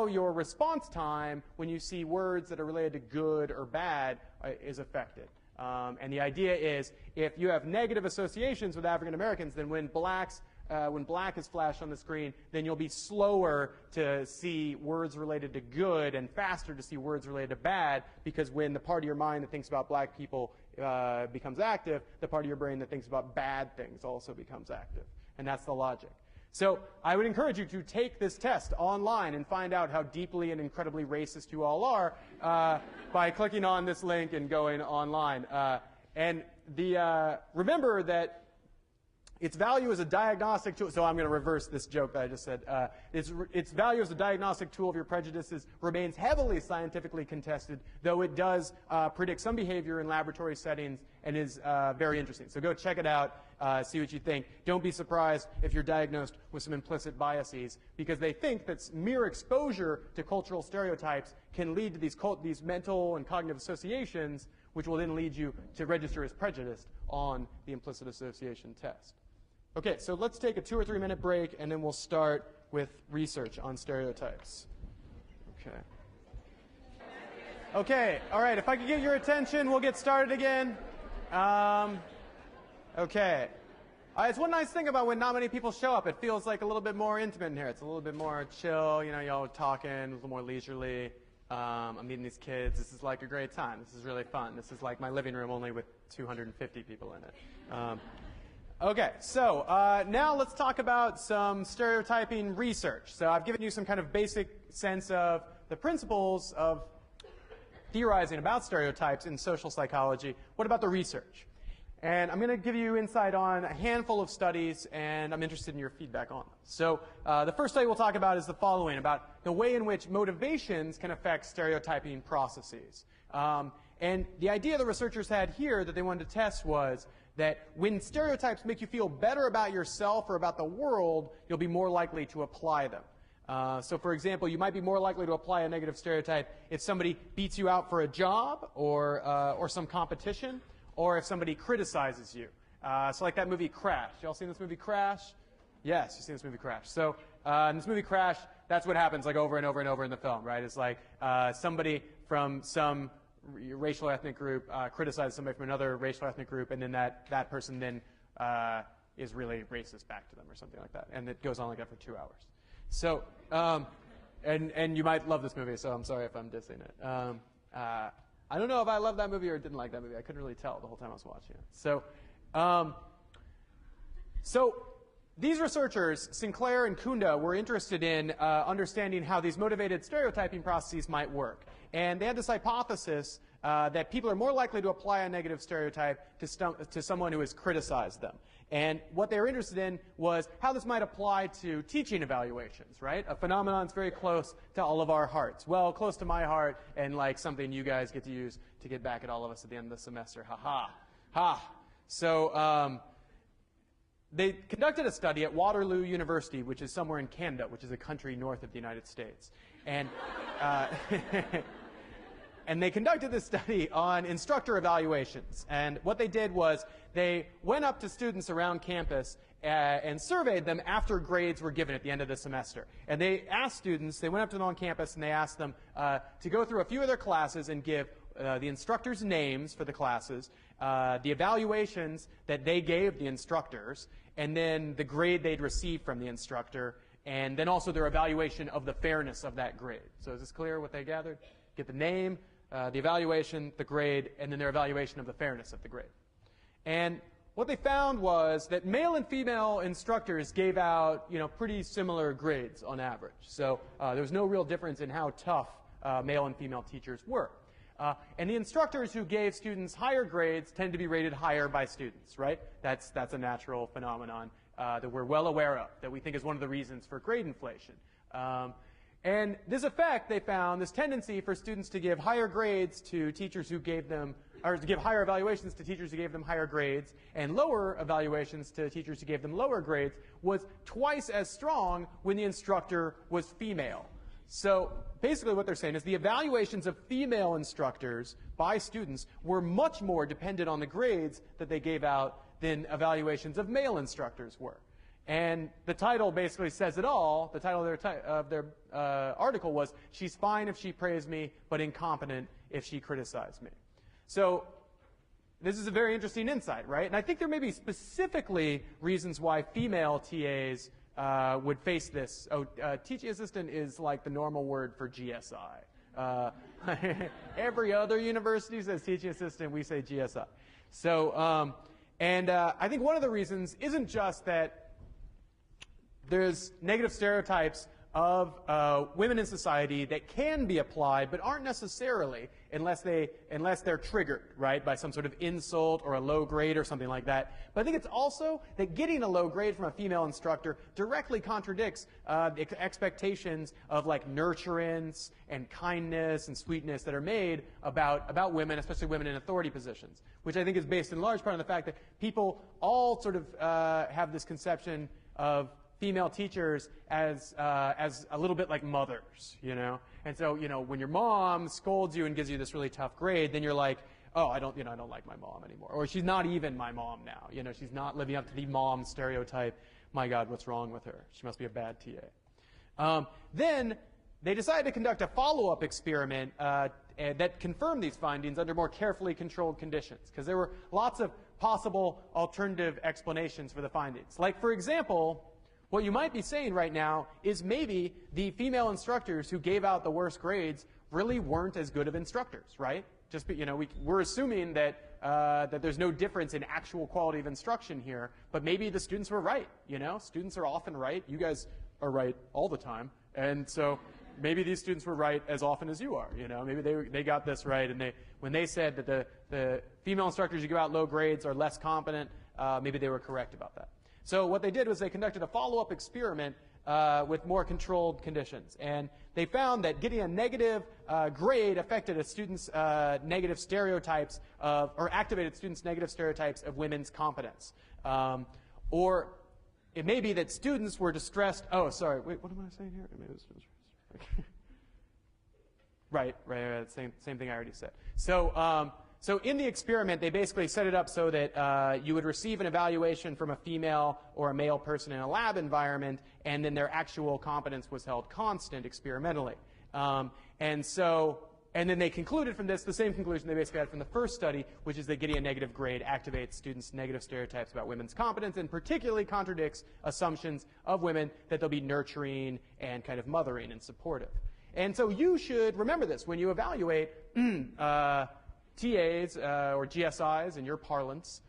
your response time when you see words that are related to good or bad is affected. And the idea is if you have negative associations with African Americans, then when black is flashed on the screen, then you'll be slower to see words related to good and faster to see words related to bad, because when the part of your mind that thinks about black people becomes active, the part of your brain that thinks about bad things also becomes active. And that's the logic. So I would encourage you to take this test online and find out how deeply and incredibly racist you all are by clicking on this link and going online. And remember that its value as a diagnostic tool, so I'm going to reverse this joke that I just said. Its value as a diagnostic tool of your prejudices remains heavily scientifically contested, though it does predict some behavior in laboratory settings and is very interesting. So go check it out, see what you think. Don't be surprised if you're diagnosed with some implicit biases, because they think that mere exposure to cultural stereotypes can lead to these mental and cognitive associations, which will then lead you to register as prejudiced on the implicit association test. Okay, so let's take a 2 or 3 minute break, and then we'll start with research on stereotypes. Okay. Okay, all right, if I could get your attention, we'll get started again. Okay. It's one nice thing about when not many people show up. It feels like a little bit more intimate in here. It's a little bit more chill, you know, y'all talking, a little more leisurely. I'm meeting these kids. This is like a great time. This is really fun. This is like my living room, only with 250 people in it. Okay, so now let's talk about some stereotyping research. So I've given you some kind of basic sense of the principles of theorizing about stereotypes in social psychology. What about the research? And I'm going to give you insight on a handful of studies, and I'm interested in your feedback on them. So the first study we'll talk about is the following, about the way in which motivations can affect stereotyping processes. And the idea the researchers had here that they wanted to test was that when stereotypes make you feel better about yourself or about the world, you'll be more likely to apply them. So for example, you might be more likely to apply a negative stereotype if somebody beats you out for a job or some competition, or if somebody criticizes you. So like that movie Crash. Y'all seen this movie Crash? Yes, you've seen this movie Crash. So in this movie Crash, that's what happens like over and over and over in the film, right? It's like somebody from some racial ethnic group criticizes somebody from another racial ethnic group, and then that person then is really racist back to them or something like that. And it goes on like that for 2 hours. So And you might love this movie, so I'm sorry if I'm dissing it. I don't know if I loved that movie or didn't like that movie. I couldn't really tell the whole time I was watching it. So these researchers, Sinclair and Kunda, were interested in understanding how these motivated stereotyping processes might work. And they had this hypothesis that people are more likely to apply a negative stereotype to someone who has criticized them. And what they were interested in was how this might apply to teaching evaluations, right? A phenomenon that's very close to all of our hearts. Well, close to my heart, and like something you guys get to use to get back at all of us at the end of the semester. Ha ha. Ha. So they conducted a study at Waterloo University, which is somewhere in Canada, which is a country north of the United States. And and they conducted this study on instructor evaluations. And what they did was they went up to students around campus and surveyed them after grades were given at the end of the semester. And they asked students, they went up to them on campus and they asked them to go through a few of their classes and give the instructors' names for the classes, the evaluations that they gave the instructors, and then the grade they'd received from the instructor, and then also their evaluation of the fairness of that grade. So is this clear what they gathered? Get the name, the evaluation, the grade, and then their evaluation of the fairness of the grade. And what they found was that male and female instructors gave out, pretty similar grades on average. So there was no real difference in how tough male and female teachers were. And the instructors who gave students higher grades tend to be rated higher by students, right? That's a natural phenomenon that we're well aware of, that we think is one of the reasons for grade inflation. And this effect, they found, this tendency for students to give higher grades to teachers who gave them, or to give higher evaluations to teachers who gave them higher grades, and lower evaluations to teachers who gave them lower grades, was twice as strong when the instructor was female. So basically what they're saying is the evaluations of female instructors by students were much more dependent on the grades that they gave out than evaluations of male instructors were. And the title basically says it all. The title of their article was, "She's fine if she praised me, but incompetent if she criticized me." So this is a very interesting insight, right? And I think there may be specifically reasons why female TAs would face this. Teaching assistant is like the normal word for GSI. Every other university says teaching assistant, we say GSI. So, I think one of the reasons isn't just that there's negative stereotypes of women in society that can be applied, but aren't necessarily unless they're triggered, right, by some sort of insult or a low grade or something like that. But I think it's also that getting a low grade from a female instructor directly contradicts the expectations of like nurturance and kindness and sweetness that are made about women, especially women in authority positions, which I think is based in large part on the fact that people all sort of have this conception of female teachers as a little bit like mothers, And so, when your mom scolds you and gives you this really tough grade, then you're like, oh, I don't like my mom anymore. Or she's not even my mom now. She's not living up to the mom stereotype. My God, what's wrong with her? She must be a bad TA. Then they decided to conduct a follow-up experiment that confirmed these findings under more carefully controlled conditions, because there were lots of possible alternative explanations for the findings. Like, for example, what you might be saying right now is maybe the female instructors who gave out the worst grades really weren't as good of instructors, right? Just we're assuming that that there's no difference in actual quality of instruction here, but maybe the students were right. Students are often right. You guys are right all the time, and so maybe these students were right as often as you are. Maybe they got this right, and when they said that the female instructors who give out low grades are less competent, maybe they were correct about that. So what they did was they conducted a follow-up experiment with more controlled conditions. And they found that getting a negative grade affected a student's negative stereotypes or activated students' negative stereotypes of women's competence. Or it may be that students were distressed. Oh, sorry. Wait, what am I saying here? Right. Same thing I already said. So in the experiment, they basically set it up so that you would receive an evaluation from a female or a male person in a lab environment, and then their actual competence was held constant experimentally. And so And then they concluded from this the same conclusion they basically had from the first study, which is that getting a negative grade activates students' negative stereotypes about women's competence and particularly contradicts assumptions of women that they'll be nurturing and kind of mothering and supportive. And so you should remember this when you evaluate TAs or GSIs in your parlance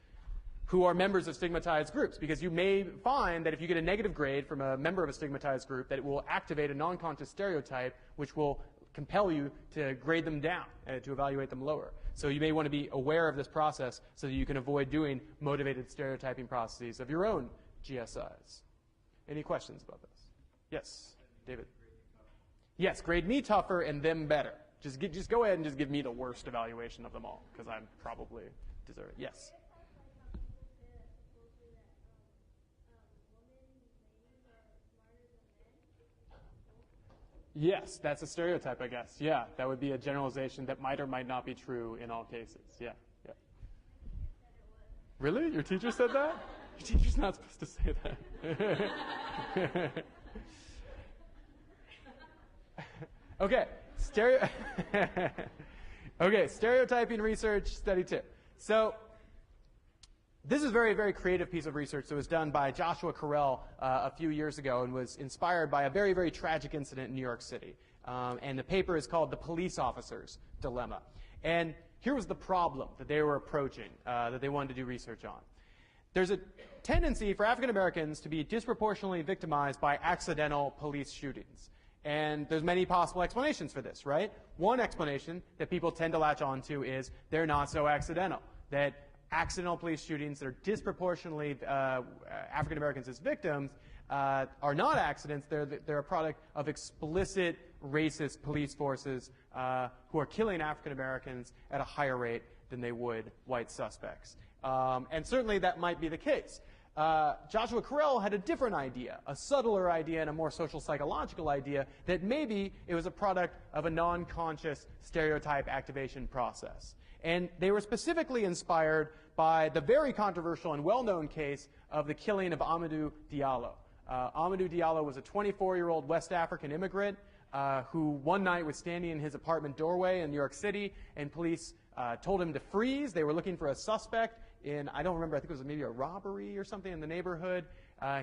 who are members of stigmatized groups, because you may find that if you get a negative grade from a member of a stigmatized group, that it will activate a non-conscious stereotype which will compel you to grade them down, to evaluate them lower. So you may want to be aware of this process so that you can avoid doing motivated stereotyping processes of your own GSIs. Any questions about this? Yes, David? Yes, grade me tougher and them better. Just go ahead and just give me the worst evaluation of them all, because I'm probably deserve it. Yes? Yes, that's a stereotype, I guess. Yeah, that would be a generalization that might or might not be true in all cases. Yeah, yeah. Really? Your teacher said that? Your teacher's not supposed to say that. Okay, stereotyping research, study 2. So this is a very, very creative piece of research that was done by Joshua Carell a few years ago and was inspired by a very, very tragic incident in New York City. And the paper is called The Police Officer's Dilemma. And here was the problem that they were approaching, that they wanted to do research on. There's a tendency for African Americans to be disproportionately victimized by accidental police shootings. And there's many possible explanations for this, right? One explanation that people tend to latch onto is they're not so accidental, that accidental police shootings that are disproportionately African Americans as victims are not accidents. They're a product of explicit racist police forces who are killing African Americans at a higher rate than they would white suspects. And certainly that might be the case. Joshua Carell had a different idea, a subtler idea and a more social psychological idea that maybe it was a product of a non-conscious stereotype activation process. And they were specifically inspired by the very controversial and well-known case of the killing of Amadou Diallo. Amadou Diallo was a 24-year-old West African immigrant who one night was standing in his apartment doorway in New York City, and police told him to freeze. They were looking for a suspect in, I don't remember, I think it was maybe a robbery or something in the neighborhood.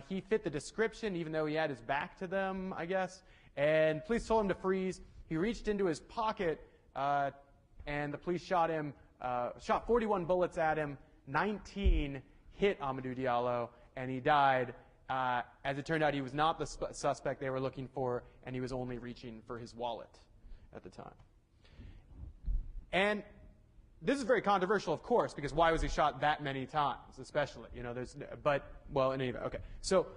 He fit the description, even though he had his back to them, I guess. And police told him to freeze. He reached into his pocket, and the police shot 41 bullets at him. 19 hit Amadou Diallo, and he died. As it turned out, he was not the suspect they were looking for, and he was only reaching for his wallet at the time. And this is very controversial, of course, because why was he shot that many times, especially? You know, in any event, okay. So,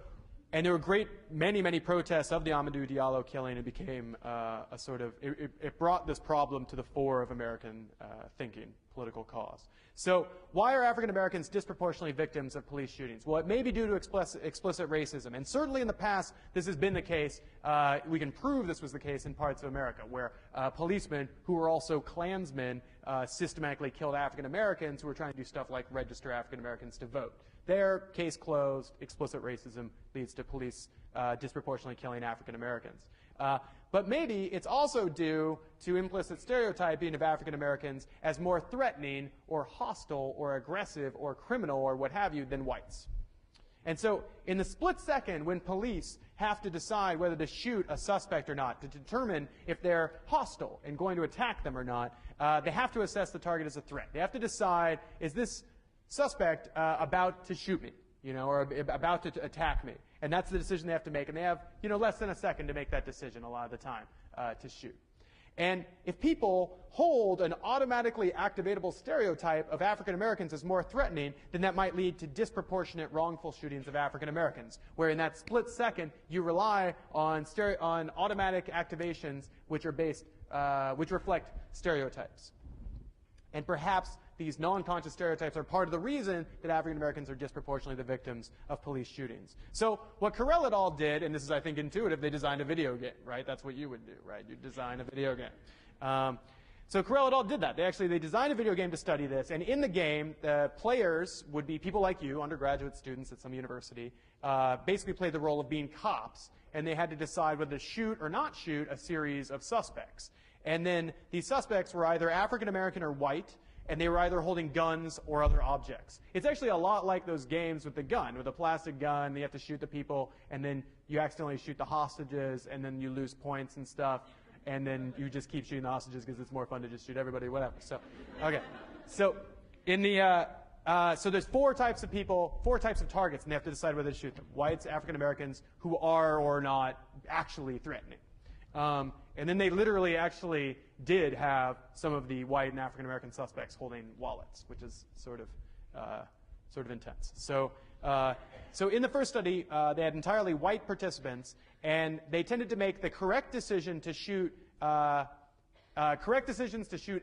and there were many protests of the Amadou Diallo killing. It became a sort of, it brought this problem to the fore of American thinking, political cause. So why are African Americans disproportionately victims of police shootings? Well, it may be due to explicit racism. And certainly in the past, this has been the case. We can prove this was the case in parts of America, where policemen who were also Klansmen systematically killed African Americans who were trying to do stuff like register African Americans to vote. There, case closed, explicit racism leads to police disproportionately killing African Americans. But maybe it's also due to implicit stereotyping of African Americans as more threatening or hostile or aggressive or criminal or what have you than whites. And so in the split second when police have to decide whether to shoot a suspect or not, to determine if they're hostile and going to attack them or not, they have to assess the target as a threat. They have to decide, is this suspect about to shoot me, or about to attack me? And that's the decision they have to make. And they have, less than a second to make that decision a lot of the time to shoot. And if people hold an automatically activatable stereotype of African Americans as more threatening, then that might lead to disproportionate wrongful shootings of African Americans, where in that split second you rely on automatic activations which reflect stereotypes. And perhaps these non-conscious stereotypes are part of the reason that African Americans are disproportionately the victims of police shootings. So what Carell et al. Did, and this is, I think, intuitive, they designed a video game, right? That's what you would do, right? You design a video game. So Carell et al. Did that. They designed a video game to study this, and in the game, the players would be people like you, undergraduate students at some university, basically played the role of being cops, and they had to decide whether to shoot or not shoot a series of suspects. And then these suspects were either African American or white, and they were either holding guns or other objects. It's actually a lot like those games with the gun, with a plastic gun. You have to shoot the people, and then you accidentally shoot the hostages, and then you lose points and stuff, and then you just keep shooting the hostages because it's more fun to just shoot everybody, whatever. So, okay. So in the so there's four types of people, four types of targets, and they have to decide whether to shoot them. Whites, African Americans, who are or not actually threatening. And then they literally actually did have some of the white and African American suspects holding wallets, which is sort of intense. So in the first study, they had entirely white participants, and they tended to make the correct decision to shoot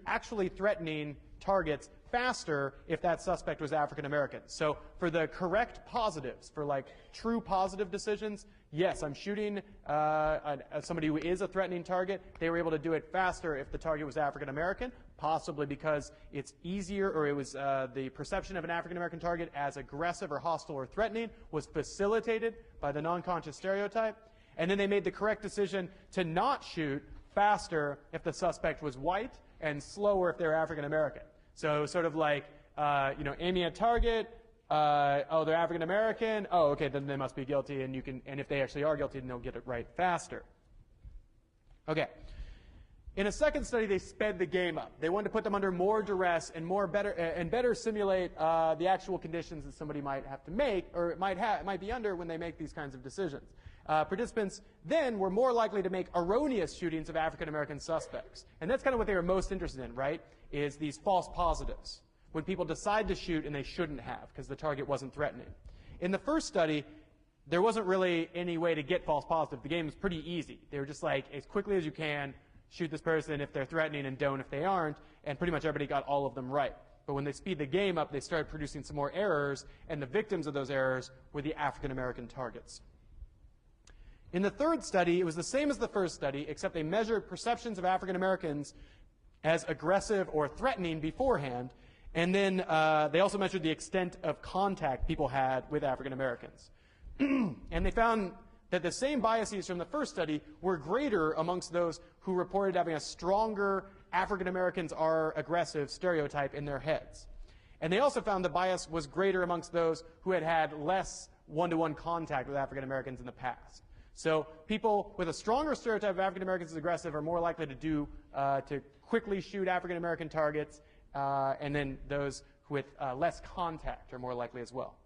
actually threatening targets faster if that suspect was African American. So for the correct positives, for like true positive decisions, yes, I'm shooting somebody who is a threatening target. They were able to do it faster if the target was African American, possibly because it's easier, or it was the perception of an African American target as aggressive or hostile or threatening was facilitated by the non-conscious stereotype. And then they made the correct decision to not shoot faster if the suspect was white and slower if they're African American. So sort of like, aiming at target, oh, they're African American, oh, okay, then they must be guilty, and if they actually are guilty, then they'll get it right faster. Okay. In a second study, they sped the game up. They wanted to put them under more duress and better simulate the actual conditions that somebody might have to make, or might be under when they make these kinds of decisions. Participants then were more likely to make erroneous shootings of African American suspects. And that's kind of what they were most interested in, right? Is these false positives, when people decide to shoot and they shouldn't have because the target wasn't threatening. In the first study, there wasn't really any way to get false positive. The game was pretty easy. They were just like, as quickly as you can, shoot this person if they're threatening and don't if they aren't, and pretty much everybody got all of them right. But when they speed the game up, they started producing some more errors, and the victims of those errors were the African American targets. In the third study, it was the same as the first study, except they measured perceptions of African Americans as aggressive or threatening beforehand, and then they also measured the extent of contact people had with African Americans. And they found that the same biases from the first study were greater amongst those who reported having a stronger African Americans are aggressive stereotype in their heads. And they also found the bias was greater amongst those who had had less one-to-one contact with African Americans in the past. So people with a stronger stereotype of African Americans as aggressive are more likely to quickly shoot African American targets, and then those with less contact are more likely as well.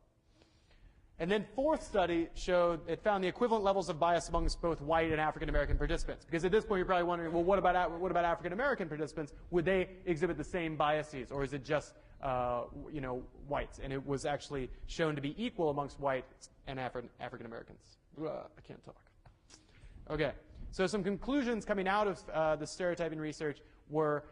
And then fourth study it found the equivalent levels of bias amongst both white and African American participants. Because at this point you're probably wondering, well, what about African American participants? Would they exhibit the same biases, or is it just whites? And it was actually shown to be equal amongst whites and African Americans. I can't talk. Okay, so some conclusions coming out of the stereotyping research were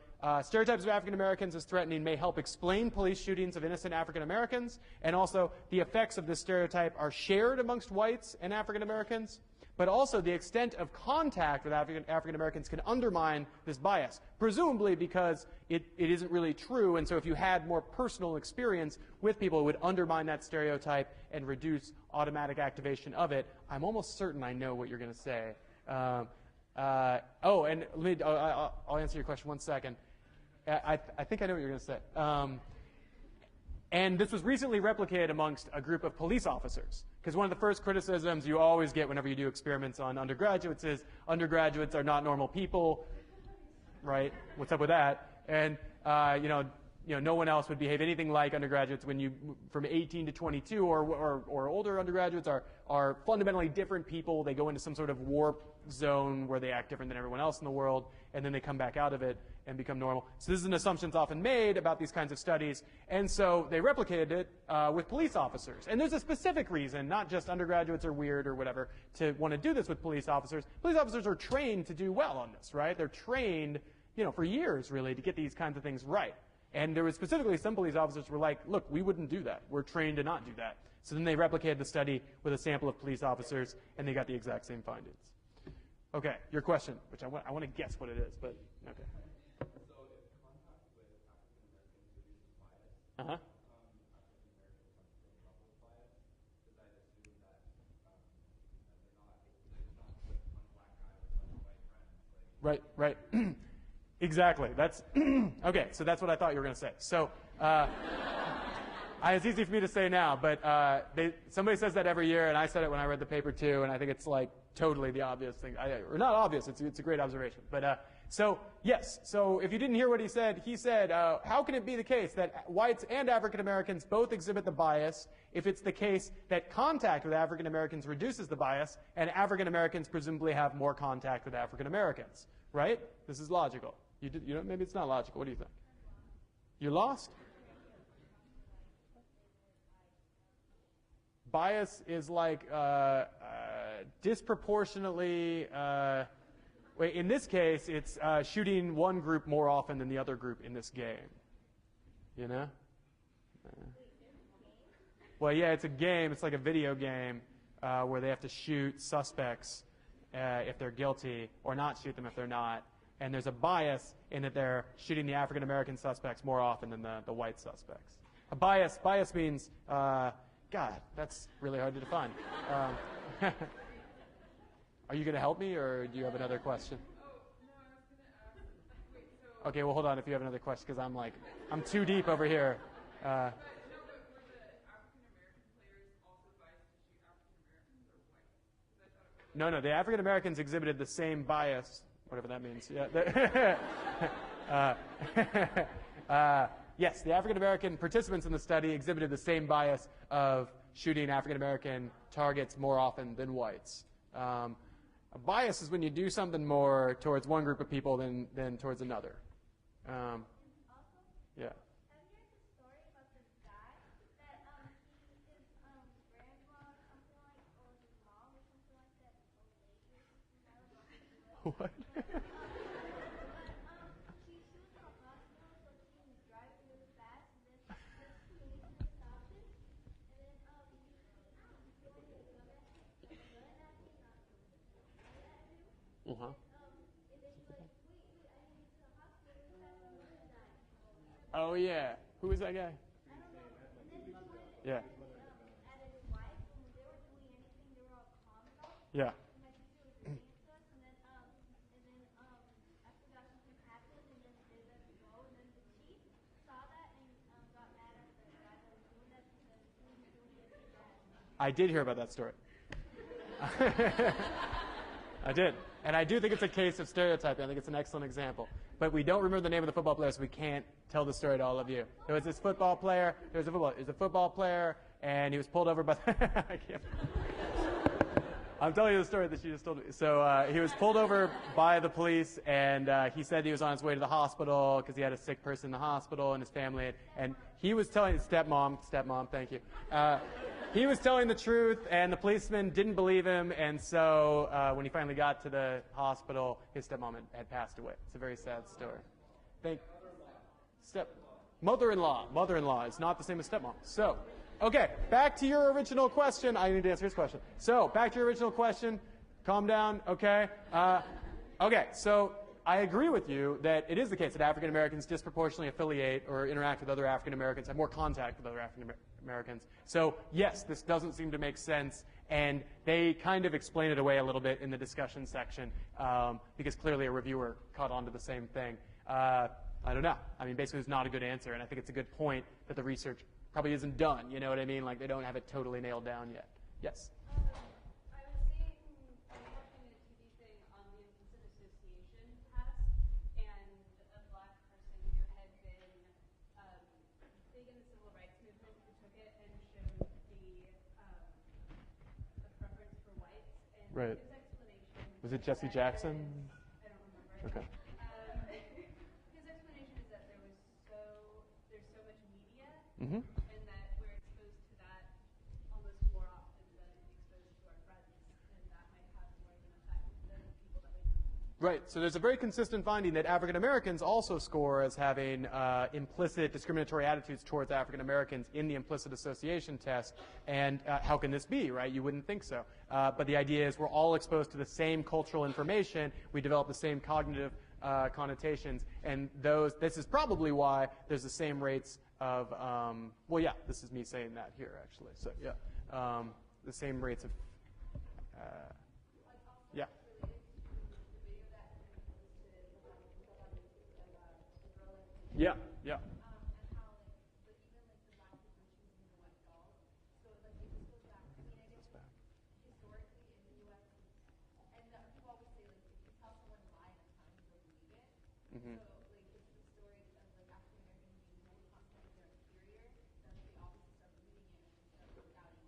stereotypes of African Americans as threatening may help explain police shootings of innocent African Americans, and also the effects of this stereotype are shared amongst whites and African Americans, but also the extent of contact with African Americans can undermine this bias, presumably because it isn't really true, and so if you had more personal experience with people, it would undermine that stereotype and reduce automatic activation of it. I'm almost certain I know what you're going to say. I'll answer your question one second. I think I know what you're going to say. And this was recently replicated amongst a group of police officers. Because one of the first criticisms you always get whenever you do experiments on undergraduates is undergraduates are not normal people, right? What's up with that? And no one else would behave anything like undergraduates when you from 18 to 22 or older undergraduates are fundamentally different people. They go into some sort of warp zone where they act different than everyone else in the world, and then they come back out of it and become normal. So this is an assumption that's often made about these kinds of studies, and so they replicated it with police officers. And there's a specific reason, not just undergraduates are weird or whatever, to want to do this with police officers. Police officers are trained to do well on this, right? They're trained, for years, really, to get these kinds of things right. And there was specifically some police officers were like, look, we wouldn't do that. We're trained to not do that. So then they replicated the study with a sample of police officers, and they got the exact same findings. Okay, your question, which I want to guess what it is, but okay. So if contact with African Americans reduces bias, Uh-huh. African Americans have the same level of bias, does that assume that they're not with one black guy with a bunch of white friends? Right. Exactly. That's okay. So that's what I thought you were going to say. So it's easy for me to say now, but somebody says that every year, and I said it when I read the paper too, and I think it's like totally the obvious thing, or not obvious. It's a great observation. But so yes. So if you didn't hear what he said, how can it be the case that whites and African Americans both exhibit the bias if it's the case that contact with African Americans reduces the bias, and African Americans presumably have more contact with African Americans, right? This is logical. You know, maybe it's not logical. What do you think? You lost? Bias is like disproportionately. In this case, it's shooting one group more often than the other group in this game. You know? Well, yeah, it's a game. It's like a video game where they have to shoot suspects if they're guilty, or not shoot them if they're not. And there's a bias in that they're shooting the African American suspects more often than the white suspects. A bias means, God, that's really hard to define. Are you going to help me, or do you have another question? Oh, no, I was going to ask, wait, so... Okay, well, hold on if you have another question, because I'm too deep over here. But were the African-American players also biased to shoot African-Americans or whites? Because I thought it was... No, the African Americans exhibited the same bias, whatever that means. Yeah. Yes, the African American participants in the study exhibited the same bias of shooting African American targets more often than whites. A bias is when you do something more towards one group of people than towards another. Yeah. Have you heard the story about this guy that his grandma or something like, or his mom or something like that, What? she was in a hospital, so she was driving really fast, and then this policeman stopped him, and then he pointed a gun at him, Uh-huh. and then he's like, wait, I need to the hospital really fast, I'm gonna die. Oh, yeah. Who is that guy? I don't know. And then he pointed Yeah. at his wife, and when they were doing anything, they were all calm and all. Yeah. And my teacher was saying to us, and then after that something happened, and then they let him go, and then the chief saw that and got mad at the guy that was doing that because he was doing anything bad. I did hear about that story. I did. And I do think it's a case of stereotyping. I think it's an excellent example. But we don't remember the name of the football player, so we can't tell the story to all of you. There was this football player. There was a football player, and he was pulled over by I can't. I'm telling you the story that she just told me. So he was pulled over by the police, and he said he was on his way to the hospital because he had a sick person in the hospital and his family. And he was telling his stepmom, thank you. He was telling the truth, and the policeman didn't believe him. And so when he finally got to the hospital, his stepmom had passed away. It's a very sad story. Mother-in-law is not the same as stepmom. So. Okay, back to your original question. I need to answer his question. So, back to your original question. Calm down, okay? Okay, so I agree with you that it is the case that African Americans disproportionately affiliate or interact with other African Americans, have more contact with other African Americans. So, yes, this doesn't seem to make sense, and they kind of explain it away a little bit in the discussion section because clearly a reviewer caught on to the same thing. I don't know. I mean, basically, it's not a good answer, and I think it's a good point that the research probably isn't done, you know what I mean? Like, they don't have it totally nailed down yet. Yes? I was watching a TV thing on the implicit association test, and a black person who had been big in the civil rights movement who took it and showed the preference for whites, and Right. his explanation Was it Jesse Jackson? I don't remember. Okay. His explanation is that there's so much media. Mm-hmm. And that we're exposed to that almost more often than exposed to our friends, and that might have more of an effect than people that we know. Right. So there's a very consistent finding that African Americans also score as having implicit discriminatory attitudes towards African Americans in the implicit association test. And how can this be, right? You wouldn't think so. But the idea is we're all exposed to the same cultural information. We develop the same cognitive connotations. And this is probably why there's the same rates of, well, yeah, this is me saying that here, actually. So, yeah, the same rates of, yeah. Yeah, yeah. And how like, but even like the black people choosing the white dolls. So like it just goes back. I mean, I guess historically in the U.S. and people always say like if you tell someone a lie enough times, they'll believe it. Mhm. So like it's the story of like African Americans being told constantly they're inferior, then they obviously start believing it and start doubting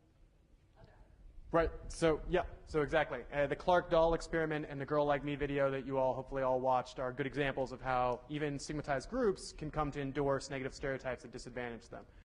other Africans. Right. So yeah. So exactly. The Clark doll experiment and the Girl Like Me video that you all hopefully all watched are good examples of how even stigmatized groups can come to endorse negative stereotypes that disadvantage them.